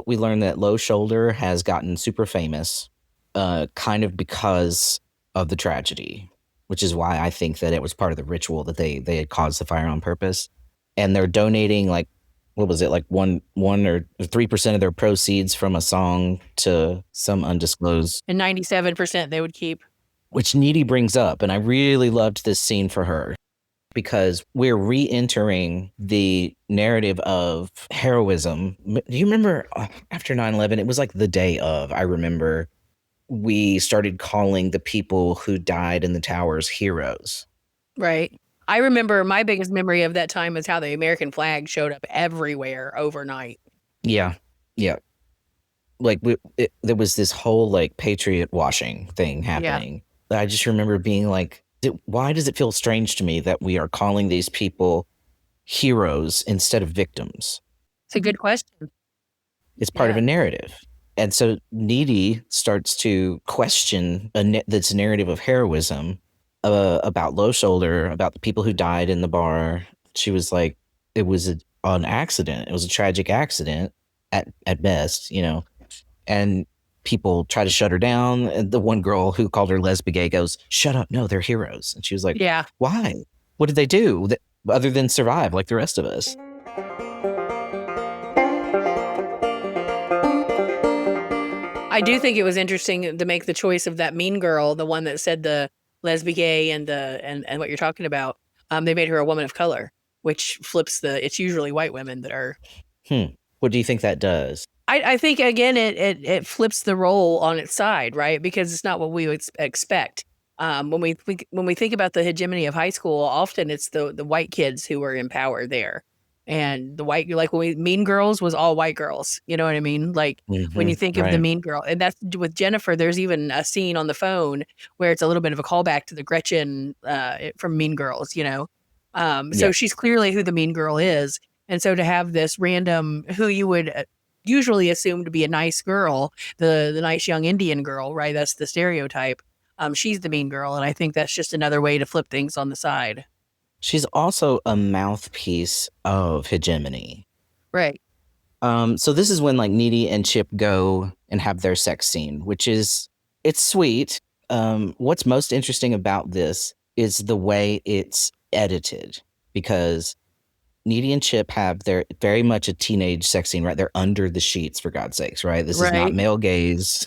we learn that Low Shoulder has gotten super famous, kind of because of the tragedy, which is why I think that it was part of the ritual that they had caused the fire on purpose. And they're donating like, what was it, like 1 or 3% of their proceeds from a song to some undisclosed, And 97% they would keep. which Needy brings up. And I really loved this scene for her because we're re-entering the narrative of heroism. Do you remember after 9/11, it was like the day of, I remember we started calling the people who died in the towers heroes. Right. I remember my biggest memory of that time is how the American flag showed up everywhere overnight. Yeah. Yeah. Like there was this whole like patriot washing thing happening. Yeah. I just remember being like, why does it feel strange to me that we are calling these people heroes instead of victims? It's a good question. It's part of a narrative. And so Needy starts to question this narrative of heroism, about Low Shoulder, about the people who died in the bar. She was like, it was an accident. It was a tragic accident at best, you know. And people try to shut her down. And the one girl who called her lesbian goes, "Shut up. No, they're heroes." And she was like, yeah. Why? What did they do other than survive like the rest of us? I do think it was interesting to make the choice of that mean girl, the one that said the lesbian and what you're talking about. They made her a woman of color, which flips it's usually white women that are. What do you think that does? I think again it flips the role on its side, right? Because it's not what we would expect. When we think about the hegemony of high school, often it's the white kids who are in power there. And the white, like Mean Girls was all white girls. You know what I mean? Like when you think of the Mean Girl, and that's with Jennifer, there's even a scene on the phone where it's a little bit of a callback to the Gretchen from Mean Girls, you know? So she's clearly who the Mean Girl is. And so to have this random, who you would usually assume to be a nice girl, the nice young Indian girl, right? That's the stereotype. She's the mean girl. And I think that's just another way to flip things on the side. She's also a mouthpiece of hegemony. Right. So this is when like Needy and Chip go and have their sex scene, which is, it's sweet. What's most interesting about this is the way it's edited, because Needy and Chip have their very much a teenage sex scene, right? They're under the sheets, for God's sakes, right? This is not male gaze.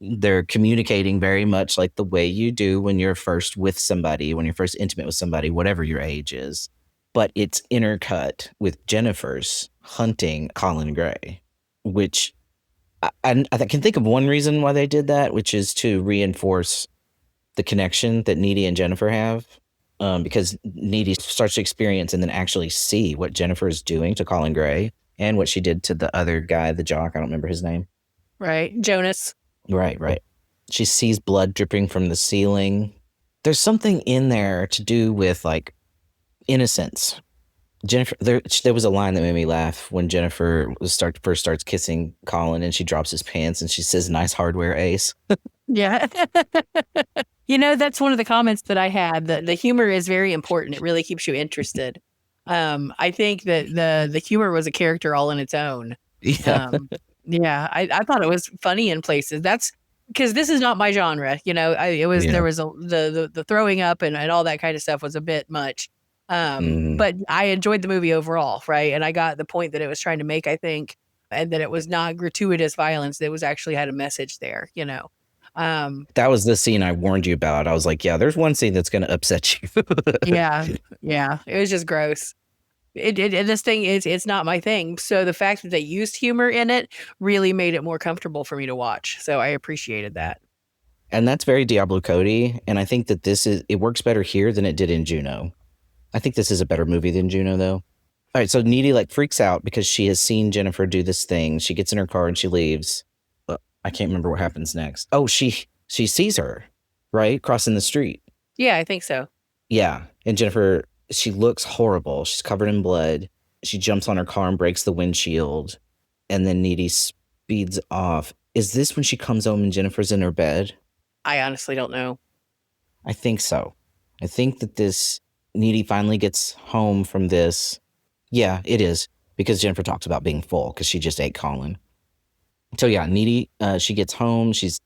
They're communicating very much like the way you do when you're first with somebody, when you're first intimate with somebody, whatever your age is. But it's intercut with Jennifer's hunting Colin Gray, which I can think of one reason why they did that, which is to reinforce the connection that Needy and Jennifer have. Because Needy starts to experience and then actually see what Jennifer is doing to Colin Gray and what she did to the other guy, the jock. I don't remember his name. Right. Jonas. Right. She sees blood dripping from the ceiling. There's something in there to do with like innocence. Jennifer, there was a line that made me laugh when Jennifer first starts kissing Colin and she drops his pants and she says, "Nice hardware, Ace." Yeah. You know, that's one of the comments that I had. The humor is very important. It really keeps you interested. I think that the humor was a character all in its own. Yeah. I thought it was funny in places. That's because this is not my genre. You know, there was the throwing up and all that kind of stuff was a bit much. But I enjoyed the movie overall, right? And I got the point that it was trying to make, I think, and that it was not gratuitous violence. That was actually had a message there, you know. That was the scene I warned you about. I was like, yeah, there's one scene that's going to upset you. Yeah. It was just gross. This thing it's not my thing. So the fact that they used humor in it really made it more comfortable for me to watch. So I appreciated that. And that's very Diablo Cody. And I think that it works better here than it did in Juno. I think this is a better movie than Juno, though. All right, so Needy like freaks out because she has seen Jennifer do this thing. She gets in her car and she leaves. I can't remember what happens next. Oh, she sees her, right? Crossing the street. Yeah, I think so. Yeah. And Jennifer, she looks horrible. She's covered in blood. She jumps on her car and breaks the windshield. And then Needy speeds off. Is this when she comes home and Jennifer's in her bed? I honestly don't know. I think so. I think that this Needy finally gets home from this. Yeah, it is, because Jennifer talks about being full because she just ate Colin. So yeah, Needy, she gets home. She's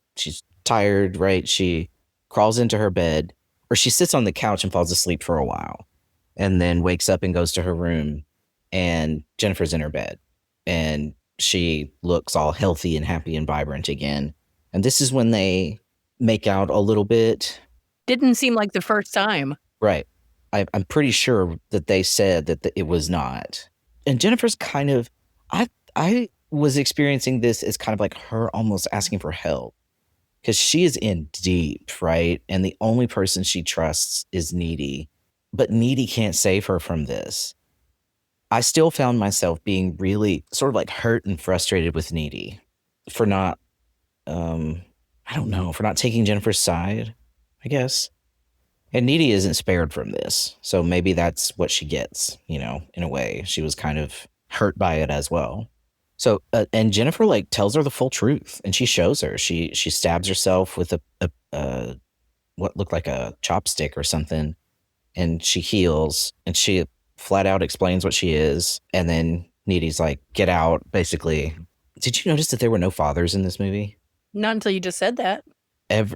tired, right? She crawls into her bed, or she sits on the couch and falls asleep for a while, and then wakes up and goes to her room, and Jennifer's in her bed, and she looks all healthy and happy and vibrant again. And this is when they make out a little bit. Didn't seem like the first time. Right. I'm pretty sure that they said that it was not. And Jennifer's kind of, I was experiencing this as kind of like her almost asking for help, because she is in deep, right? And the only person she trusts is Needy, but Needy can't save her from this. I still found myself being really sort of like hurt and frustrated with Needy for not, I don't know, for not taking Jennifer's side, I guess. And Needy isn't spared from this. So maybe that's what she gets, in a way. She was kind of hurt by it as well. So, and Jennifer like tells her the full truth, and she shows her. She stabs herself with a what looked like a chopstick or something, and she heals, and she flat out explains what she is. And then Needy's like, get out, basically. Did you notice that there were no fathers in this movie? Not until you just said that.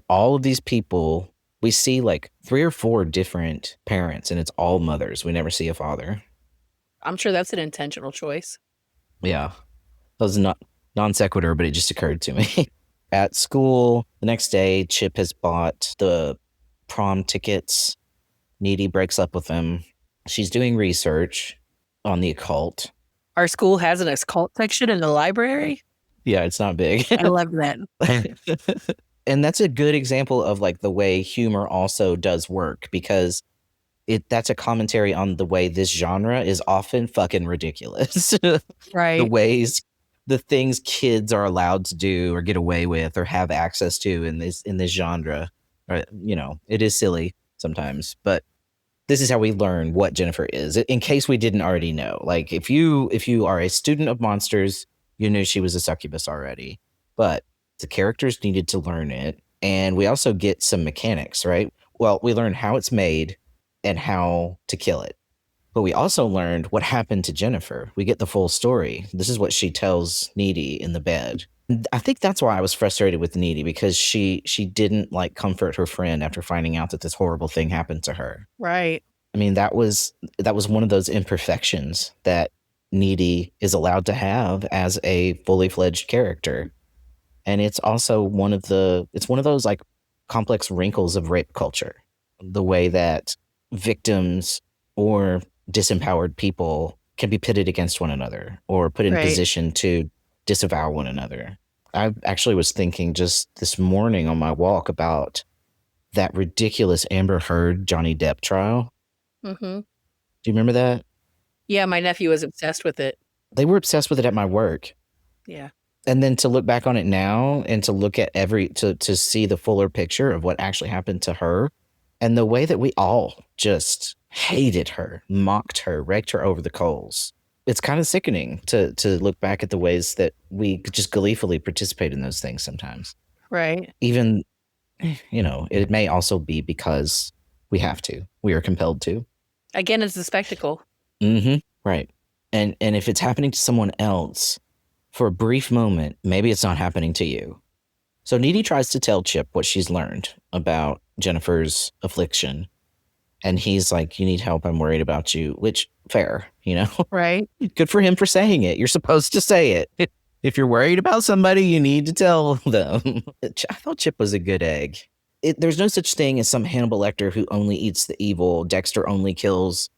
All of these people, we see like 3 or 4 different parents, and it's all mothers. We never see a father. I'm sure that's an intentional choice. Yeah. That was not non sequitur, but it just occurred to me. At school, the next day, Chip has bought the prom tickets. Needy breaks up with him. She's doing research on the occult. Our school has an occult section in the library. Yeah, it's not big. I love that. And that's a good example of like the way humor also does work, because that's a commentary on the way this genre is often fucking ridiculous. Right. The things kids are allowed to do or get away with or have access to in this genre. Or, it is silly sometimes, but this is how we learn what Jennifer is, in case we didn't already know. Like if you are a student of monsters, you knew she was a succubus already, but the characters needed to learn it. And we also get some mechanics, right? Well, we learn how it's made and how to kill it. But we also learned what happened to Jennifer. We get the full story. This is what she tells Needy in the bed. I think that's why I was frustrated with Needy, because she didn't like comfort her friend after finding out that this horrible thing happened to her. Right. I mean, that was one of those imperfections that Needy is allowed to have as a fully fledged character. And it's also one of those like complex wrinkles of rape culture. The way that victims or disempowered people can be pitted against one another or put in position to disavow one another. I actually was thinking just this morning on my walk about that ridiculous Amber Heard Johnny Depp trial. Mm-hmm. Do you remember that? Yeah, my nephew was obsessed with it. They were obsessed with it at my work. Yeah. And then to look back on it now and to look at to see the fuller picture of what actually happened to her, and the way that we all just hated her, mocked her, raked her over the coals. It's kind of sickening to look back at the ways that we could just gleefully participate in those things sometimes. Right. Even, it may also be because we have to. We are compelled to. Again, it's a spectacle. Mm-hmm. Right. And if it's happening to someone else for a brief moment, maybe it's not happening to you. So Needy tries to tell Chip what she's learned about Jennifer's affliction. And he's like, you need help. I'm worried about you, which fair, Right. Good for him for saying it. You're supposed to say it. If you're worried about somebody, you need to tell them. I thought Chip was a good egg. There's no such thing as some Hannibal Lecter who only eats the evil. Dexter only kills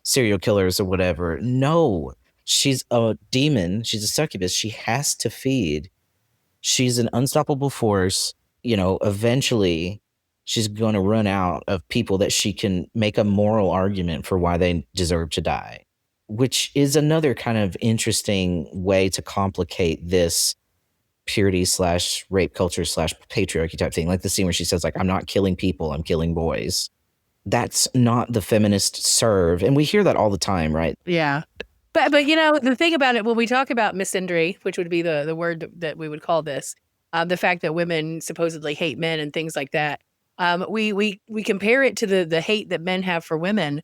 serial killers or whatever. No, she's a demon. She's a succubus. She has to feed. She's an unstoppable force. Eventually she's going to run out of people that she can make a moral argument for why they deserve to die, which is another kind of interesting way to complicate this purity / rape culture / patriarchy type thing. Like the scene where she says, like, I'm not killing people, I'm killing boys. That's not the feminist serve. And we hear that all the time, right? Yeah. But the thing about it, when we talk about misandry, which would be the word that we would call this, The fact that women supposedly hate men and things like that. We compare it to the hate that men have for women,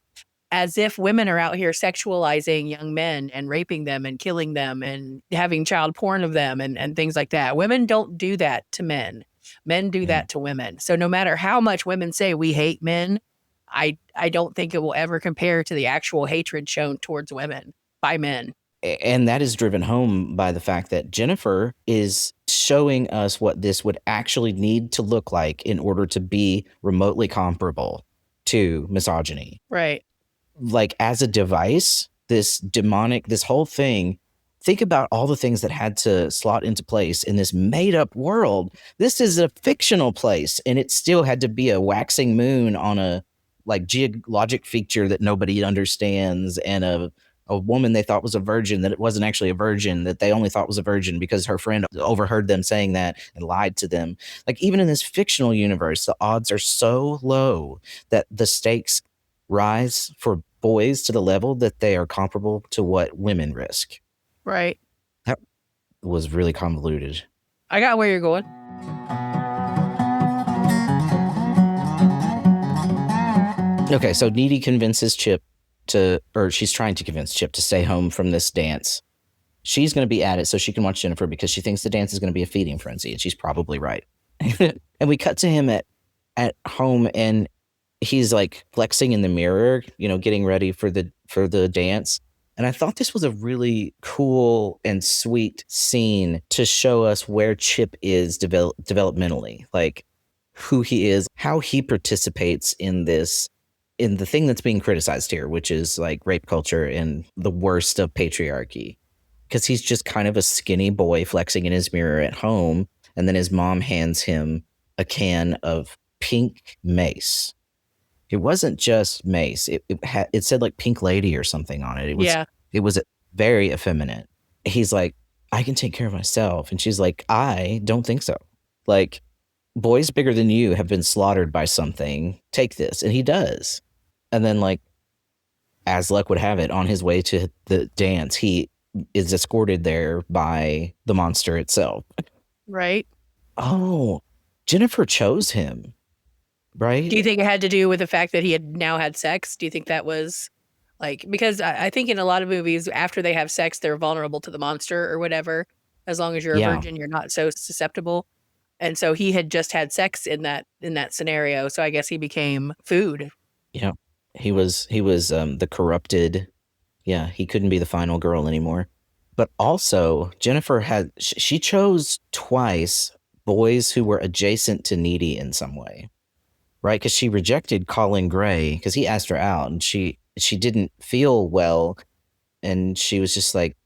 as if women are out here sexualizing young men and raping them and killing them and having child porn of them and things like that. Women don't do that to men. Men do Mhm. that to women. So no matter how much women say we hate men, I don't think it will ever compare to the actual hatred shown towards women by men. And that is driven home by the fact that Jennifer is showing us what this would actually need to look like in order to be remotely comparable to misogyny. Right. Like, as a device, this demonic, this whole thing, think about all the things that had to slot into place in this made up world. This is a fictional place, and it still had to be a waxing moon on a like geologic feature that nobody understands, and a woman they thought was a virgin that it wasn't actually a virgin, that they only thought was a virgin because her friend overheard them saying that and lied to them. Like, even in this fictional universe, the odds are so low that the stakes rise for boys to the level that they are comparable to what women risk. Right. That was really convoluted. I got where you're going. Okay, so Needy convinces Chip or she's trying to convince Chip to stay home from this dance. She's going to be at it so she can watch Jennifer because she thinks the dance is going to be a feeding frenzy, and she's probably right. And we cut to him at home, and he's like flexing in the mirror, getting ready for the dance. And I thought this was a really cool and sweet scene to show us where Chip is developmentally, like who he is, how he participates in the thing that's being criticized here, which is like rape culture and the worst of patriarchy. Because he's just kind of a skinny boy flexing in his mirror at home, and then his mom hands him a can of pink mace. It wasn't just mace. It said like pink lady or something on it. It was very effeminate. He's like, I can take care of myself. And she's like, I don't think so. Like, boys bigger than you have been slaughtered by something. Take this. And he does. And then, like, as luck would have it, on his way to the dance, he is escorted there by the monster itself. Right. Oh, Jennifer chose him. Right? Do you think it had to do with the fact that he had now had sex? Do you think that was like, because I think in a lot of movies, after they have sex, they're vulnerable to the monster or whatever. As long as you're a virgin, you're not so susceptible. And so he had just had sex in that scenario. So I guess he became food. Yeah. He was the corrupted. Yeah, he couldn't be the final girl anymore. But also, Jennifer she chose twice boys who were adjacent to Needy in some way. Right? Because she rejected Colin Gray because he asked her out, and she didn't feel well, and she was just like,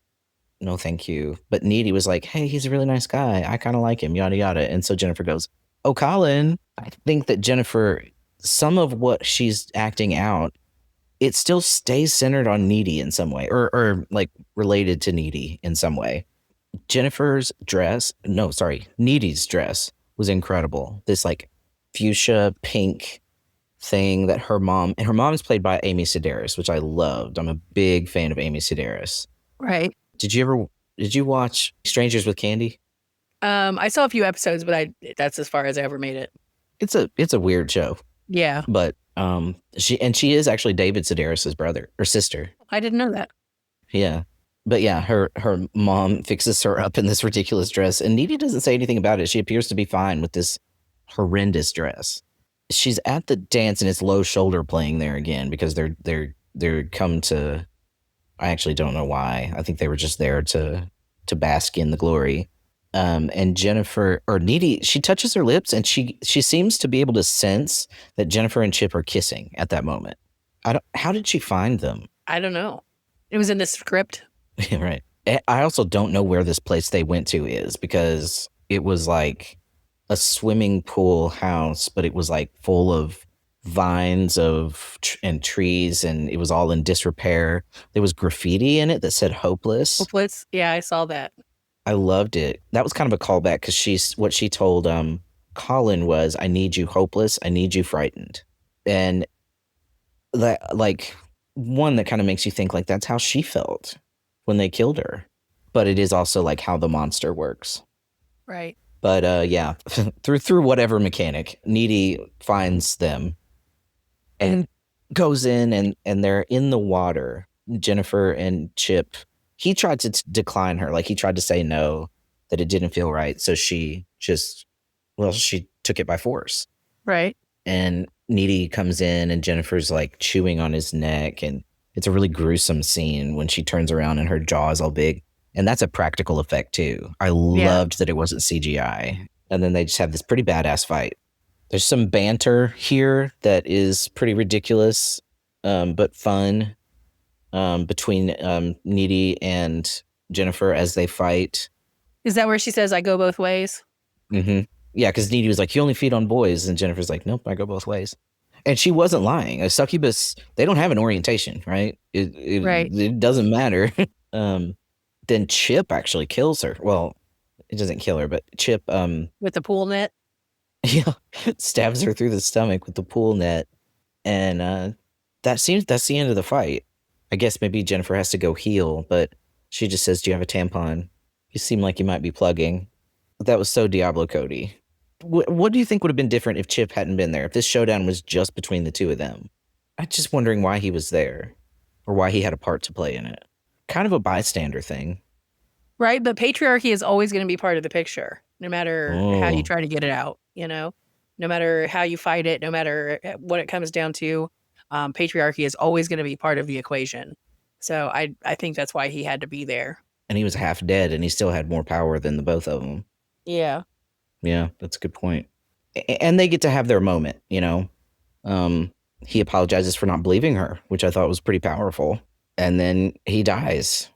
no, thank you. But Needy was like, hey, he's a really nice guy. I kind of like him, yada, yada. And so Jennifer goes, oh, Colin. I think that Jennifer, some of what she's acting out, it still stays centered on Needy in some way, or like related to Needy in some way. Needy's dress was incredible. This like fuchsia pink thing that her mom is played by Amy Sedaris, which I loved. I'm a big fan of Amy Sedaris. Right. Did you watch Strangers with Candy? I saw a few episodes, but that's as far as I ever made it. It's a weird show. Yeah. But she is actually David Sedaris's brother or sister. I didn't know that. Yeah. But yeah, her mom fixes her up in this ridiculous dress, and Needy doesn't say anything about it. She appears to be fine with this horrendous dress. She's at the dance, and it's Low Shoulder playing there again because they're come to. I actually don't know why. I think they were just there to bask in the glory. And Jennifer or Needy, she touches her lips, and she seems to be able to sense that Jennifer and Chip are kissing at that moment. How did she find them? I don't know. It was in the script. Right. I also don't know where this place they went to is, because it was like a swimming pool house, but it was like full of vines and trees, and it was all in disrepair. There was graffiti in it that said hopeless. Hopeless. Yeah, I saw that. I loved it. That was kind of a callback because what she told Colin was, I need you hopeless, I need you frightened. And that, like, one that kind of makes you think like that's how she felt when they killed her. But it is also like how the monster works. Right. But yeah, through whatever mechanic, Needy finds them and goes in, and they're in the water. Jennifer and Chip. He tried to decline her, like he tried to say no, that it didn't feel right. So she took it by force. Right. And Needy comes in, and Jennifer's like chewing on his neck, and it's a really gruesome scene when she turns around and her jaw is all big. And that's a practical effect too. I loved that it wasn't CGI. And then they just have this pretty badass fight. There's some banter here that is pretty ridiculous, but fun, between Needy and Jennifer as they fight. Is that where she says, I go both ways? Mm-hmm. Yeah, because Needy was like, you only feed on boys. And Jennifer's like, nope, I go both ways. And she wasn't lying. A succubus, they don't have an orientation, right? It doesn't matter. Then Chip actually kills her. Well, it doesn't kill her, but Chip... with the pool net? Yeah, stabs her through the stomach with the pool net. And that's the end of the fight. I guess maybe Jennifer has to go heal, but she just says, do you have a tampon? You seem like you might be plugging. That was so Diablo Cody. What do you think would have been different if Chip hadn't been there? If this showdown was just between the two of them? I'm just wondering why he was there, or why he had a part to play in it. Kind of a bystander thing. Right, but patriarchy is always going to be part of the picture, no matter how you try to get it out, no matter how you fight it, no matter what it comes down to, patriarchy is always going to be part of the equation. So I think that's why he had to be there. And he was half dead, and he still had more power than the both of them. Yeah. Yeah, that's a good point. And they get to have their moment, he apologizes for not believing her, which I thought was pretty powerful. And then he dies.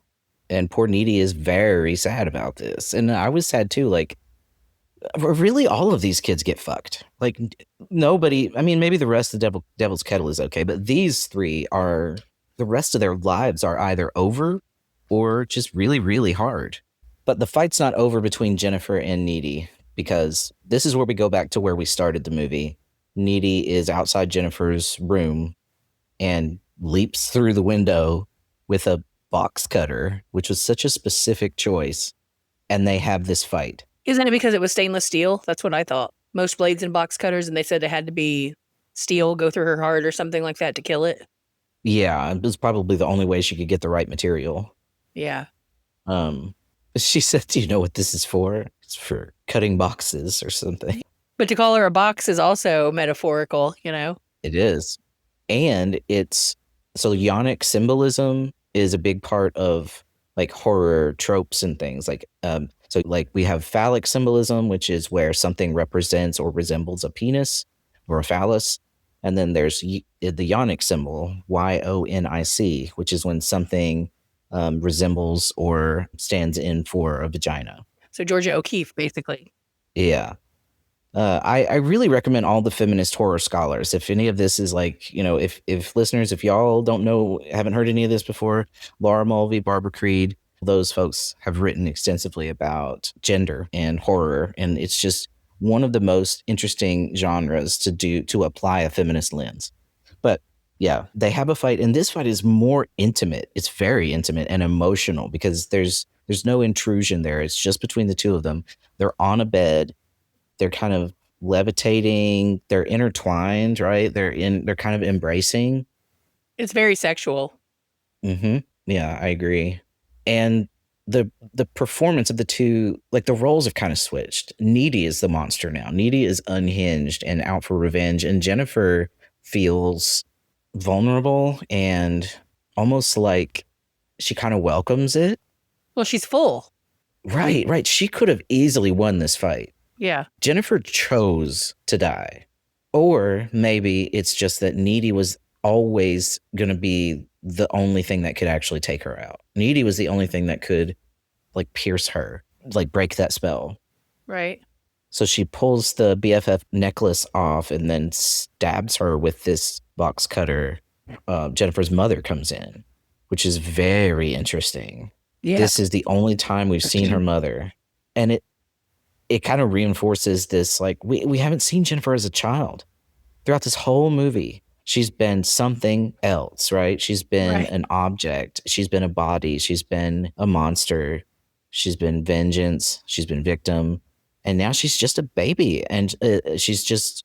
And poor Needy is very sad about this. And I was sad too. Like, really, all of these kids get fucked. Like, nobody, I mean, maybe the rest of the Devil's Kettle is okay, but these three are, the rest of their lives are either over or just really, really hard. But the fight's not over between Jennifer and Needy, because this is where we go back to where we started the movie. Needy is outside Jennifer's room and leaps through the window with a box cutter, which was such a specific choice, and they have this fight. Isn't it because it was stainless steel? That's what I thought. Most blades and box cutters, and they said it had to be steel, go through her heart or something like that to kill it. Yeah, it was probably the only way she could get the right material. Yeah. She said, do you know what this is for? It's for cutting boxes or something. But to call her a box is also metaphorical, It is. And it's, so yonic symbolism is a big part of like horror tropes and things. Like, so like we have phallic symbolism, which is where something represents or resembles a penis or a phallus. And then there's the yonic symbol, YONIC, which is when something resembles or stands in for a vagina. So Georgia O'Keeffe, basically. Yeah. I really recommend all the feminist horror scholars. If any of this is like, if listeners, if y'all don't know, haven't heard any of this before, Laura Mulvey, Barbara Creed, those folks have written extensively about gender and horror. And it's just one of the most interesting genres to apply a feminist lens. But yeah, they have a fight, and this fight is more intimate. It's very intimate and emotional because there's no intrusion there. It's just between the two of them. They're on a bed. They're kind of levitating. They're intertwined, right? They're kind of embracing. It's very sexual. Mm-hmm. Yeah, I agree. And the performance of the two, like the roles have kind of switched. Needy is the monster now. Needy is unhinged and out for revenge. And Jennifer feels vulnerable and almost like she kind of welcomes it. Well, she's full. Right. She could have easily won this fight. Yeah. Jennifer chose to die. Or maybe it's just that Needy was always going to be the only thing that could actually take her out. Needy was the only thing that could like pierce her, like break that spell. Right. So she pulls the BFF necklace off and then stabs her with this box cutter. Jennifer's mother comes in, which is very interesting. Yeah. This is the only time we've seen her mother. And it kind of reinforces this, like, we haven't seen Jennifer as a child. Throughout this whole movie, she's been something else, right? She's been an object. She's been a body. She's been a monster. She's been vengeance. She's been victim. And now she's just a baby, and she's just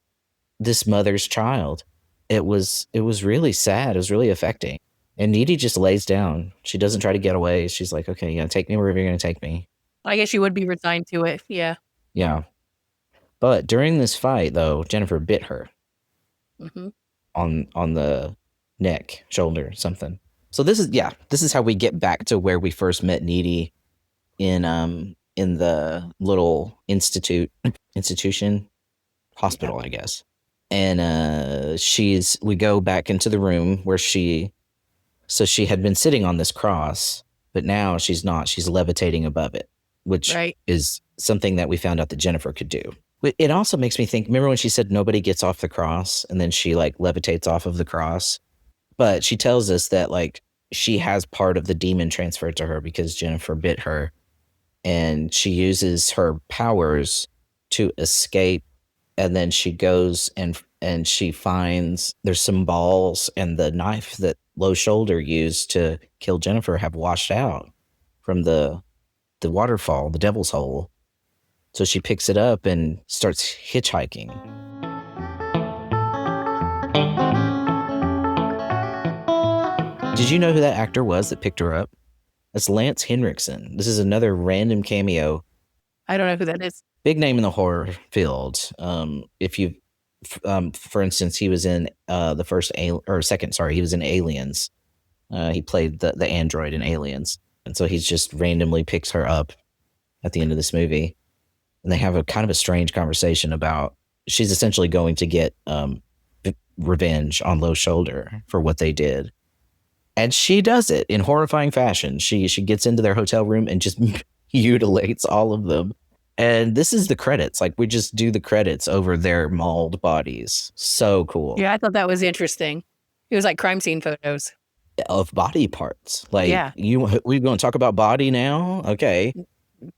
this mother's child. It was really sad. It was really affecting. And Needy just lays down. She doesn't try to get away. She's like, okay, yeah, take me wherever you're going to take me. I guess you would be resigned to it. Yeah. Yeah. But during this fight, though, Jennifer bit her Mm-hmm. on the neck, shoulder, something. So this is how we get back to where we first met Needy in the little institution hospital, I guess. And we go back into the room where she had been sitting on this cross, but now she's not. She's levitating above it, which is something that we found out that Jennifer could do. It also makes me think, remember when she said nobody gets off the cross and then she like levitates off of the cross? But she tells us that like she has part of the demon transferred to her because Jennifer bit her, and she uses her powers to escape. And then she goes and she finds there's some balls and the knife that Low Shoulder used to kill Jennifer have washed out from the waterfall, the Devil's Hole. So she picks it up and starts hitchhiking. Did you know who that actor was that picked her up? That's Lance Henriksen. This is another random cameo. I don't know who that is. Big name in the horror field. If you, for instance, he was in he was in Aliens. He played the android in Aliens. And so he just randomly picks her up at the end of this movie. And they have a kind of a strange conversation about she's essentially going to get revenge on Low Shoulder for what they did. And she does it in horrifying fashion. She gets into their hotel room and just mutilates all of them. And this is the credits. Like, we just do the credits over their mauled bodies. So cool. Yeah, I thought that was interesting. It was like crime scene photos of body parts. Like, we're going to talk about body now? Okay.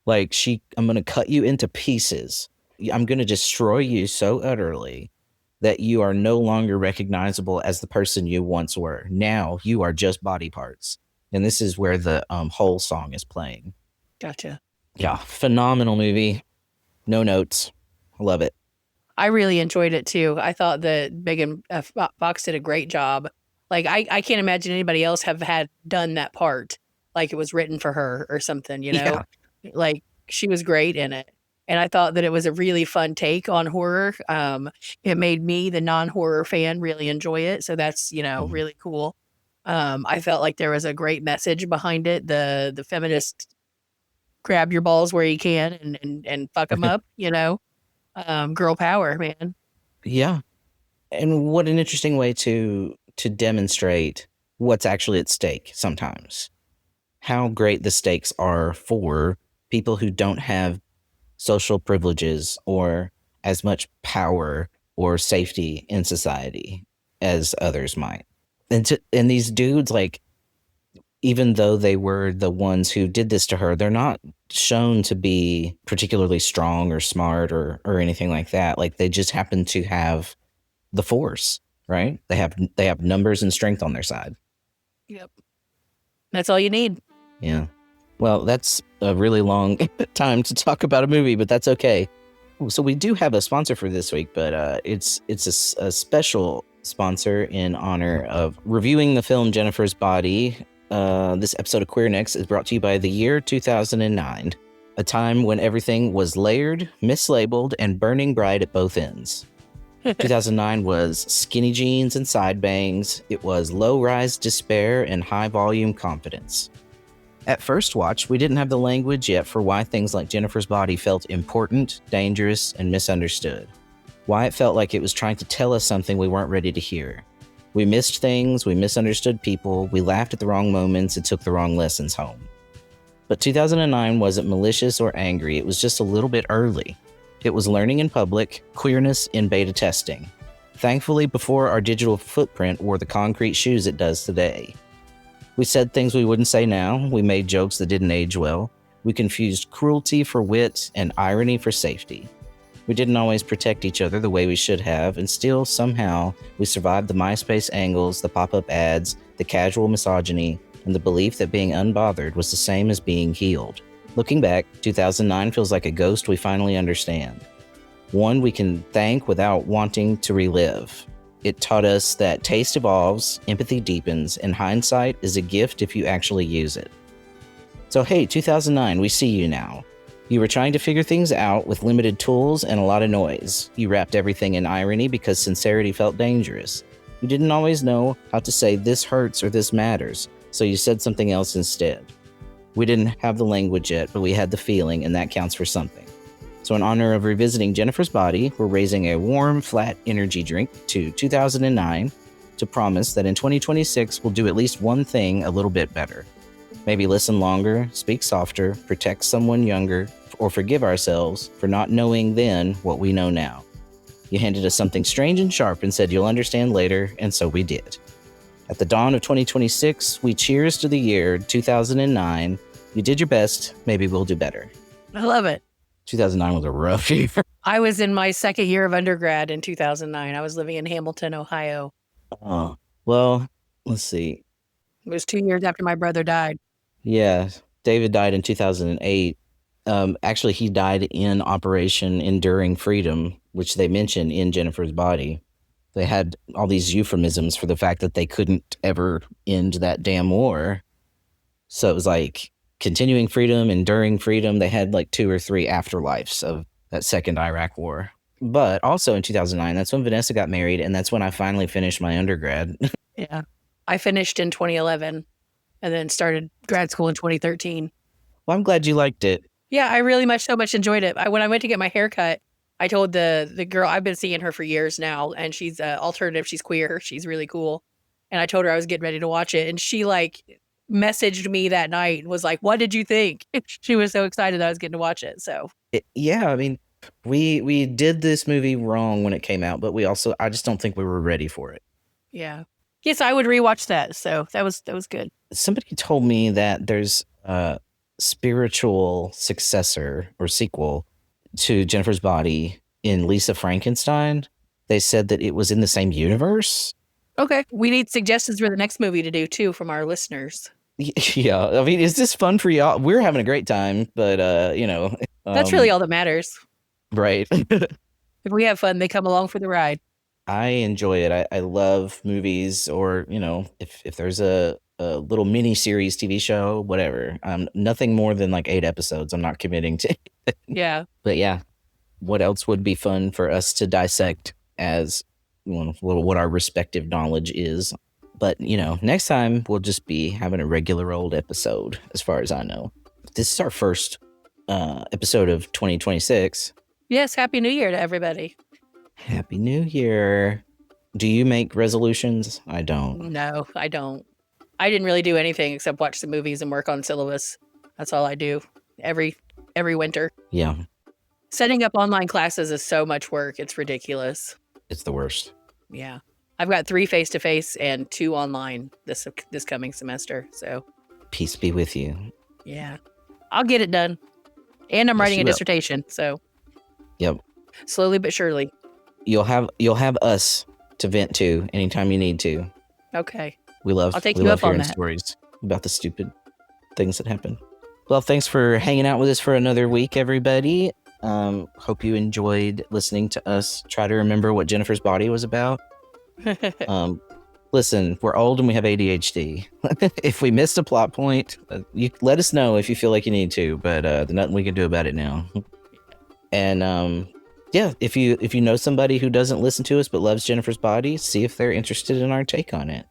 Like, I'm going to cut you into pieces. I'm going to destroy you so utterly that you are no longer recognizable as the person you once were. Now you are just body parts. And this is where the whole song is playing. Gotcha. Yeah, phenomenal movie. No notes. Love it. I really enjoyed it too. I thought that Megan Fox did a great job. Like, I can't imagine anybody else had done that part. Like, it was written for her or something, you know? Yeah. Like, she was great in it. And I thought that it was a really fun take on horror. It made me, the non-horror fan, really enjoy it. So that's, really cool. I felt like there was a great message behind it. The feminist grab your balls where you can and fuck them up, girl power, man. Yeah. And what an interesting way to demonstrate what's actually at stake sometimes. How great the stakes are for people who don't have social privileges or as much power or safety in society as others might. And these dudes, like, even though they were the ones who did this to her, they're not shown to be particularly strong or smart or anything like that. Like, they just happen to have the force, right? They have numbers and strength on their side. Yep. That's all you need. Yeah. Well, that's a really long time to talk about a movie, but that's okay. So we do have a sponsor for this week, but it's a special sponsor in honor of reviewing the film Jennifer's Body. This episode of Queernecks is brought to you by the year 2009, a time when everything was layered, mislabeled, and burning bright at both ends. 2009 was skinny jeans and side bangs. It was low-rise despair and high-volume confidence. At first watch, we didn't have the language yet for why things like Jennifer's Body felt important, dangerous, and misunderstood. Why it felt like it was trying to tell us something we weren't ready to hear. We missed things, we misunderstood people, we laughed at the wrong moments, and took the wrong lessons home. But 2009 wasn't malicious or angry, it was just a little bit early. It was learning in public, queerness in beta testing. Thankfully, before our digital footprint wore the concrete shoes it does today. We said things we wouldn't say now, we made jokes that didn't age well, we confused cruelty for wit and irony for safety. We didn't always protect each other the way we should have, and still, somehow, we survived the MySpace angles, the pop-up ads, the casual misogyny, and the belief that being unbothered was the same as being healed. Looking back, 2009 feels like a ghost we finally understand. One we can thank without wanting to relive. It taught us that taste evolves, empathy deepens, and hindsight is a gift if you actually use it. So hey, 2009, we see you now. You were trying to figure things out with limited tools and a lot of noise. You wrapped everything in irony because sincerity felt dangerous. You didn't always know how to say this hurts or this matters, so you said something else instead. We didn't have the language yet, but we had the feeling, and that counts for something. So in honor of revisiting Jennifer's Body, we're raising a warm, flat energy drink to 2009 to promise that in 2026 we'll do at least one thing a little bit better. Maybe listen longer, speak softer, protect someone younger, or forgive ourselves for not knowing then what we know now. You handed us something strange and sharp and said you'll understand later, and so we did. At the dawn of 2026, we cheers to the year 2009. You did your best. Maybe we'll do better. I love it. 2009 was a rough year. I was in my second year of undergrad in 2009. I was living in Hamilton, Ohio. Oh, well, let's see. It was 2 years after my brother died. Yeah, David died in 2008. Actually, he died in Operation Enduring Freedom, which they mention in Jennifer's Body. They had all these euphemisms for the fact that they couldn't ever end that damn war. So it was like continuing freedom, enduring freedom. They had like 2 or 3 afterlives of that second Iraq war. But also in 2009, that's when Vanessa got married, and that's when I finally finished my undergrad. Yeah. I finished in 2011 and then started grad school in 2013. Well, I'm glad you liked it. Yeah, I really so much enjoyed it. When I went to get my hair cut, I told the girl, I've been seeing her for years now, and she's alternative, she's queer, she's really cool. And I told her I was getting ready to watch it, and she like messaged me that night and was like, "What did you think?" She was so excited that I was getting to watch it. So yeah, I mean, we did this movie wrong when it came out, but I just don't think we were ready for it. Yeah. Yes, I would rewatch that. So that was good. Somebody told me that there's a spiritual successor or sequel to Jennifer's Body in Lisa Frankenstein. They said that it was in the same universe. Okay. We need suggestions for the next movie to do too from our listeners. Yeah. I mean, is this fun for y'all? We're having a great time, but that's really all that matters. Right. If we have fun, they come along for the ride. I enjoy it. I love movies, or, if there's a little mini series TV show, whatever. Nothing more than like 8 episodes. I'm not committing to. Yeah. But yeah, what else would be fun for us to dissect as what our respective knowledge is? But, next time we'll just be having a regular old episode, as far as I know. This is our first episode of 2026. Yes. Happy New Year to everybody. Happy New Year. Do you make resolutions? I don't. No, I don't. I didn't really do anything except watch the movies and work on syllabus. That's all I do every winter. Yeah. Setting up online classes is so much work. It's ridiculous. It's the worst. Yeah. I've got 3 face-to-face and 2 online this coming semester. So peace be with you. Yeah. I'll get it done. And I'm writing a dissertation. So yep. Slowly but surely. You'll have us to vent to anytime you need to. Okay. I'll take you up on that. Stories about the stupid things that happen. Well, thanks for hanging out with us for another week, everybody. Hope you enjoyed listening to us try to remember what Jennifer's Body was about. Listen, we're old and we have ADHD. If we missed a plot point, you let us know if you feel like you need to, but there's nothing we can do about it now. And yeah, if you know somebody who doesn't listen to us but loves Jennifer's Body, see if they're interested in our take on it.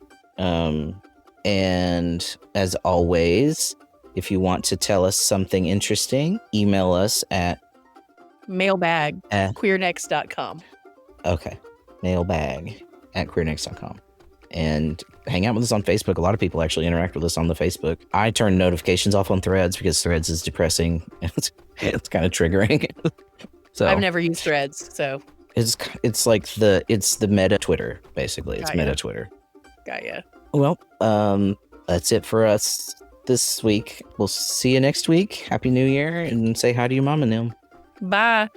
And as always, if you want to tell us something interesting, email us at mailbag@queernecks.com. Okay. mailbag@queernecks.com. And hang out with us on Facebook. A lot of people actually interact with us on the Facebook. I turn notifications off on Threads because Threads is depressing. It's kind of triggering. So I've never used Threads, so it's like the meta Twitter, basically. It's meta Twitter. Got ya. Well, that's it for us this week. We'll see you next week. Happy New Year, and say hi to your mom and them. Bye.